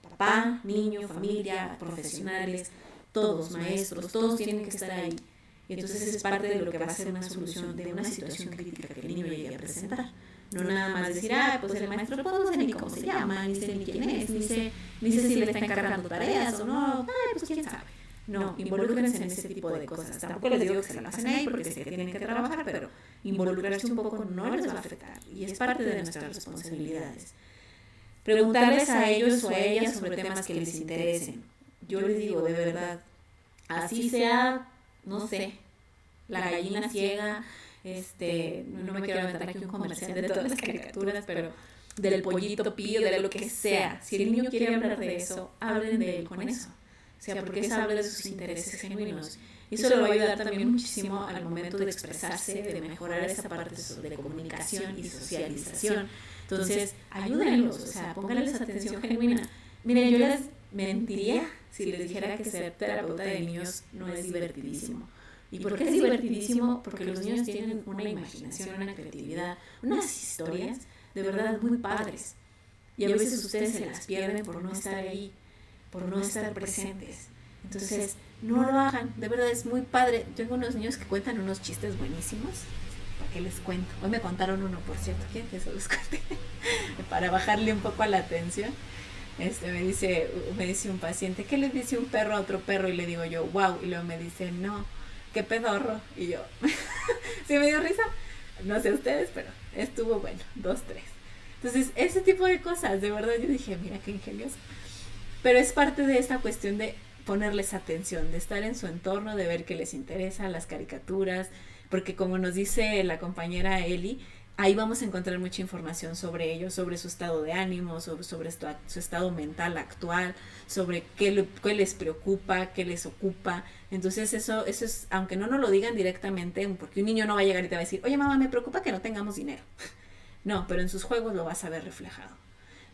Papá, niño, familia, profesionales, todos, maestros, todos tienen que estar ahí. Y entonces es parte de lo que va a ser una solución de una situación crítica que el niño llegue a presentar. No nada más decir, pues el maestro pues, no sé ni cómo se llama, ni sé ni quién es, ni sé si le está encargando tareas o no, pues quién sabe. No, involúcrense en ese tipo de cosas. Tampoco les digo que se la pasen ahí porque sé que tienen que trabajar, pero involucrarse un poco no les va a afectar y es parte de nuestras responsabilidades. Preguntarles a ellos o a ellas sobre temas que les interesen. Yo les digo, de verdad, así sea, no sé, la gallina ciega, no me quiero aventar aquí un comercial de todas las caricaturas, pero del pollito pío, de lo que sea. Si el niño quiere hablar de eso, hablen de él con eso. O sea, porque es hablar de sus intereses genuinos. Y eso le va a ayudar también muchísimo al momento de expresarse, de mejorar esa parte de comunicación y socialización. Entonces, ayúdenlos, o sea, pónganles atención genuina. Miren, yo les mentiría si les dijera que ser terapeuta de niños no es divertidísimo. ¿Y por qué es divertidísimo? Porque los niños tienen una imaginación, una creatividad, unas historias de verdad muy padres. Y a veces ustedes se las pierden por no estar ahí, por no estar presentes. Entonces, no lo hagan, de verdad es muy padre. Tengo unos niños que cuentan unos chistes buenísimos. ¿Para qué les cuento? Hoy me contaron uno, por cierto, ¿quieren que se los cuente? Para bajarle un poco a la atención. Me dice un paciente, ¿qué le dice un perro a otro perro? Y le digo yo, wow, y luego me dice, no, qué pedorro. Y yo, ¿sí me dio risa? No sé ustedes, pero estuvo bueno, 2, 3. Entonces, ese tipo de cosas, de verdad yo dije, mira qué ingenioso. Pero es parte de esta cuestión de ponerles atención, de estar en su entorno, de ver qué les interesa, las caricaturas, porque como nos dice la compañera Eli, ahí vamos a encontrar mucha información sobre ellos, sobre su estado de ánimo, sobre su estado mental actual, sobre qué les preocupa, qué les ocupa. Entonces eso es, aunque no nos lo digan directamente, porque un niño no va a llegar y te va a decir, oye mamá, me preocupa que no tengamos dinero. No, pero en sus juegos lo vas a ver reflejado.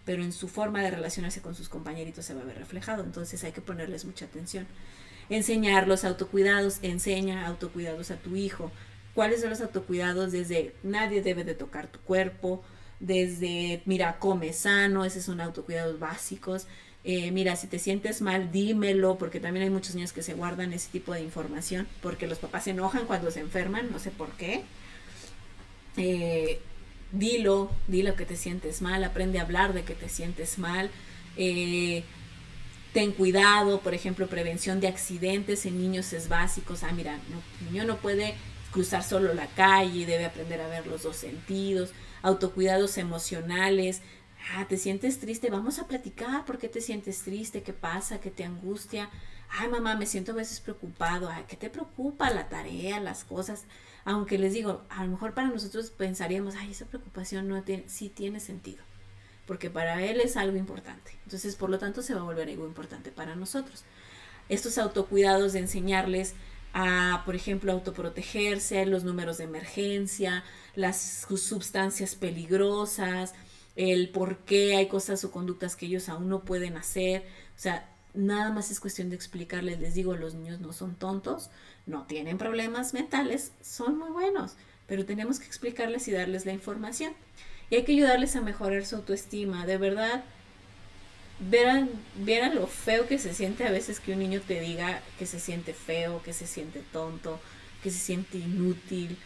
Pero en su forma de relacionarse con sus compañeritos se va a ver reflejado. Entonces hay que ponerles mucha atención. Enseñar los autocuidados, enseña autocuidados a tu hijo. ¿Cuáles son los autocuidados? Desde nadie debe de tocar tu cuerpo, desde, mira, come sano, esos son autocuidados básicos. Mira, si te sientes mal, dímelo, porque también hay muchos niños que se guardan ese tipo de información, porque los papás se enojan cuando se enferman, no sé por qué. Dilo que te sientes mal, aprende a hablar de que te sientes mal. Ten cuidado, por ejemplo, prevención de accidentes en niños es básico. Mira, el niño no puede cruzar solo la calle, debe aprender a ver los dos sentidos. Autocuidados emocionales. Te sientes triste, vamos a platicar. ¿Por qué te sientes triste? ¿Qué pasa? ¿Qué te angustia? Mamá, me siento a veces preocupado. ¿Qué te preocupa? La tarea, las cosas. Aunque les digo, a lo mejor para nosotros pensaríamos, esa preocupación no tiene, sí tiene sentido. porque para él es algo importante. Entonces, por lo tanto, se va a volver algo importante para nosotros. Estos autocuidados de enseñarles a, por ejemplo, autoprotegerse, los números de emergencia, las sustancias peligrosas, el por qué hay cosas o conductas que ellos aún no pueden hacer. O sea, nada más es cuestión de explicarles. Les digo, los niños no son tontos, no tienen problemas mentales, son muy buenos, pero tenemos que explicarles y darles la información. Y hay que ayudarles a mejorar su autoestima. De verdad, vieran lo feo que se siente a veces que un niño te diga que se siente feo, que se siente tonto, que se siente inútil,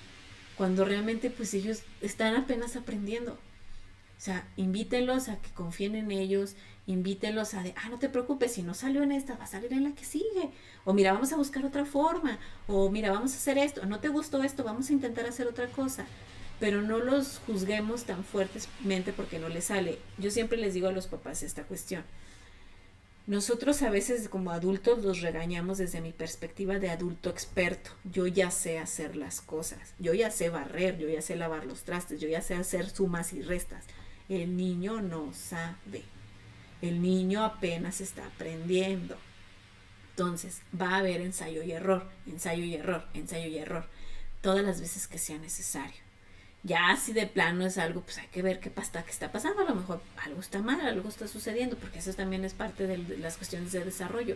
cuando realmente pues ellos están apenas aprendiendo. O sea, invítenlos a que confíen en ellos, invítenlos a no te preocupes, si no salió en esta, va a salir en la que sigue. O mira, vamos a buscar otra forma. O mira, vamos a hacer esto. No te gustó esto, vamos a intentar hacer otra cosa. Pero no los juzguemos tan fuertemente porque no les sale. Yo siempre les digo a los papás esta cuestión. Nosotros a veces como adultos los regañamos desde mi perspectiva de adulto experto. Yo ya sé hacer las cosas. Yo ya sé barrer, yo ya sé lavar los trastes, yo ya sé hacer sumas y restas. El niño no sabe. El niño apenas está aprendiendo. Entonces va a haber ensayo y error, ensayo y error, ensayo y error. Todas las veces que sea necesario. Ya si de plano es algo, pues hay que ver qué está pasando. A lo mejor algo está mal, algo está sucediendo, porque eso también es parte de las cuestiones de desarrollo.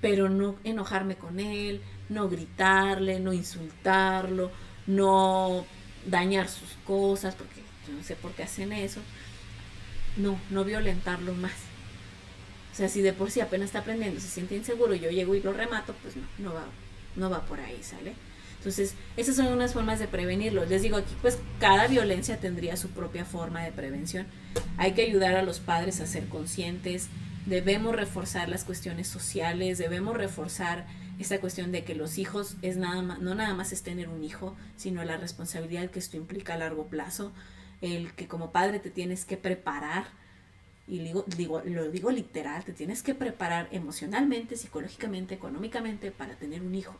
Pero no enojarme con él, no gritarle, no insultarlo, no dañar sus cosas, porque yo no sé por qué hacen eso. No violentarlo más. O sea, si de por sí apenas está aprendiendo, se siente inseguro y yo llego y lo remato, pues no va por ahí, ¿sale? Entonces, esas son unas formas de prevenirlo. Les digo aquí, pues cada violencia tendría su propia forma de prevención. Hay que ayudar a los padres a ser conscientes. Debemos reforzar las cuestiones sociales, debemos reforzar esta cuestión de que los hijos no nada más es tener un hijo, sino la responsabilidad que esto implica a largo plazo. El que como padre te tienes que preparar, y lo digo literal, te tienes que preparar emocionalmente, psicológicamente, económicamente para tener un hijo,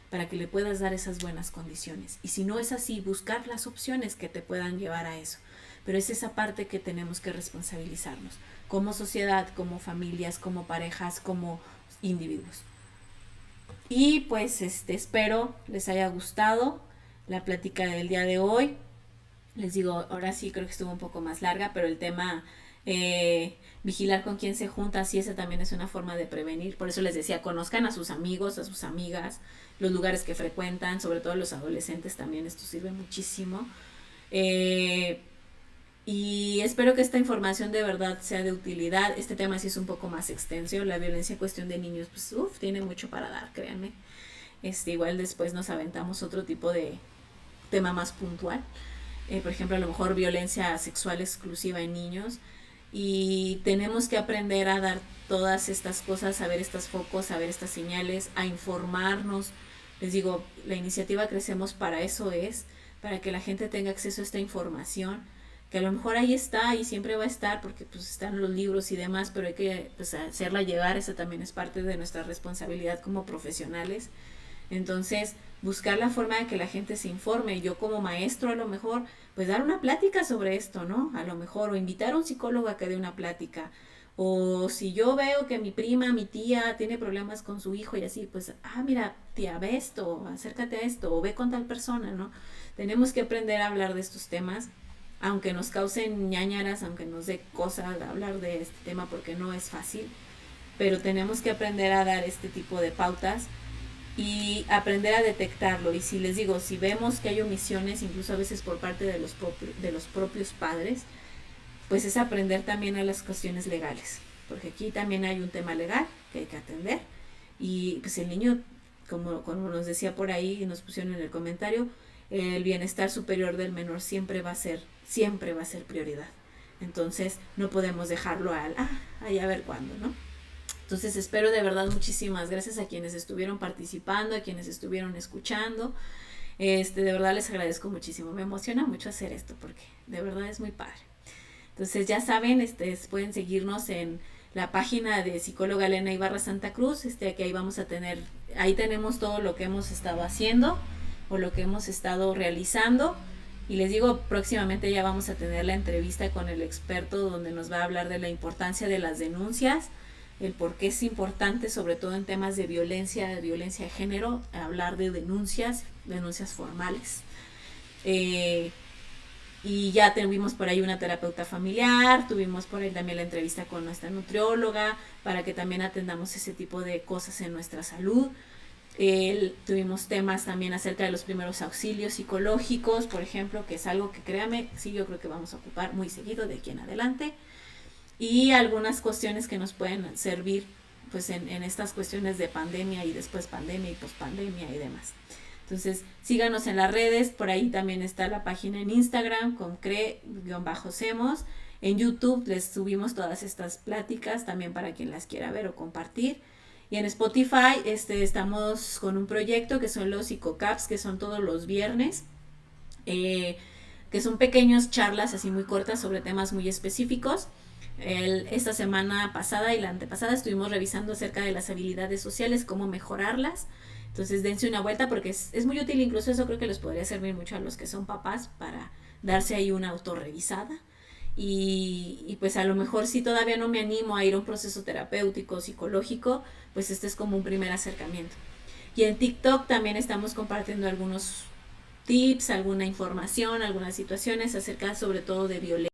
para que le puedas dar esas buenas condiciones. Y si no es así, buscar las opciones que te puedan llevar a eso. Pero es esa parte que tenemos que responsabilizarnos, como sociedad, como familias, como parejas, como individuos. Y pues espero les haya gustado la plática del día de hoy. Les digo, ahora sí creo que estuvo un poco más larga, pero el tema vigilar con quién se junta, sí, esa también es una forma de prevenir. Por eso les decía, conozcan a sus amigos, a sus amigas, los lugares que frecuentan, sobre todo los adolescentes también, esto sirve muchísimo. Y espero que esta información de verdad sea de utilidad. Este tema sí es un poco más extenso, la violencia en cuestión de niños, pues tiene mucho para dar, créanme. Igual después nos aventamos otro tipo de tema más puntual. Por ejemplo, a lo mejor violencia sexual exclusiva en niños. Y tenemos que aprender a dar todas estas cosas, a ver estos focos, a ver estas señales, a informarnos. Les digo, la iniciativa Crecemos para eso es, para que la gente tenga acceso a esta información, que a lo mejor ahí está y siempre va a estar porque pues están los libros y demás, pero hay que pues hacerla llegar. Eso también es parte de nuestra responsabilidad como profesionales. Entonces, buscar la forma de que la gente se informe. Yo como maestro a lo mejor, pues dar una plática sobre esto, ¿no? A lo mejor, o invitar a un psicólogo a que dé una plática. O si yo veo que mi prima, mi tía tiene problemas con su hijo y así, pues, mira, tía, ve esto, acércate a esto, o ve con tal persona, ¿no? Tenemos que aprender a hablar de estos temas, aunque nos causen ñáñaras, aunque nos dé cosa hablar de este tema porque no es fácil, pero tenemos que aprender a dar este tipo de pautas y aprender a detectarlo. Y si les digo, si vemos que hay omisiones, incluso a veces por parte de los propios padres, pues es aprender también a las cuestiones legales, porque aquí también hay un tema legal que hay que atender. Y pues el niño, como nos decía por ahí y nos pusieron en el comentario, el bienestar superior del menor siempre va a ser prioridad. Entonces no podemos dejarlo a ver cuándo, ¿no? Entonces espero de verdad, muchísimas gracias a quienes estuvieron participando, a quienes estuvieron escuchando. De verdad les agradezco muchísimo. Me emociona mucho hacer esto porque de verdad es muy padre. Entonces ya saben, pueden seguirnos en la página de psicóloga Elena Ibarra Santa Cruz, que ahí vamos a tener, ahí tenemos todo lo que hemos estado haciendo o lo que hemos estado realizando. Y les digo, próximamente ya vamos a tener la entrevista con el experto donde nos va a hablar de la importancia de las denuncias, el por qué es importante, sobre todo en temas de violencia de género, hablar de denuncias formales. Y ya tuvimos por ahí una terapeuta familiar, tuvimos por ahí también la entrevista con nuestra nutrióloga, para que también atendamos ese tipo de cosas en nuestra salud. Tuvimos temas también acerca de los primeros auxilios psicológicos, por ejemplo, que es algo que, créame, sí, yo creo que vamos a ocupar muy seguido de aquí en adelante, y algunas cuestiones que nos pueden servir pues en estas cuestiones de pandemia y después pandemia y pospandemia y demás. Entonces, síganos en las redes, por ahí también está la página en Instagram con cre-semos. En YouTube les subimos todas estas pláticas también para quien las quiera ver o compartir. Y en Spotify estamos con un proyecto que son los psicocaps, que son todos los viernes, que son pequeñas charlas así muy cortas sobre temas muy específicos. Esta semana pasada y la antepasada estuvimos revisando acerca de las habilidades sociales, cómo mejorarlas. Entonces dense una vuelta porque es muy útil, incluso eso creo que les podría servir mucho a los que son papás para darse ahí una autorrevisada. Y pues a lo mejor si todavía no me animo a ir a un proceso terapéutico, psicológico, pues este es como un primer acercamiento. Y en TikTok también estamos compartiendo algunos tips, alguna información, algunas situaciones acerca sobre todo de violencia.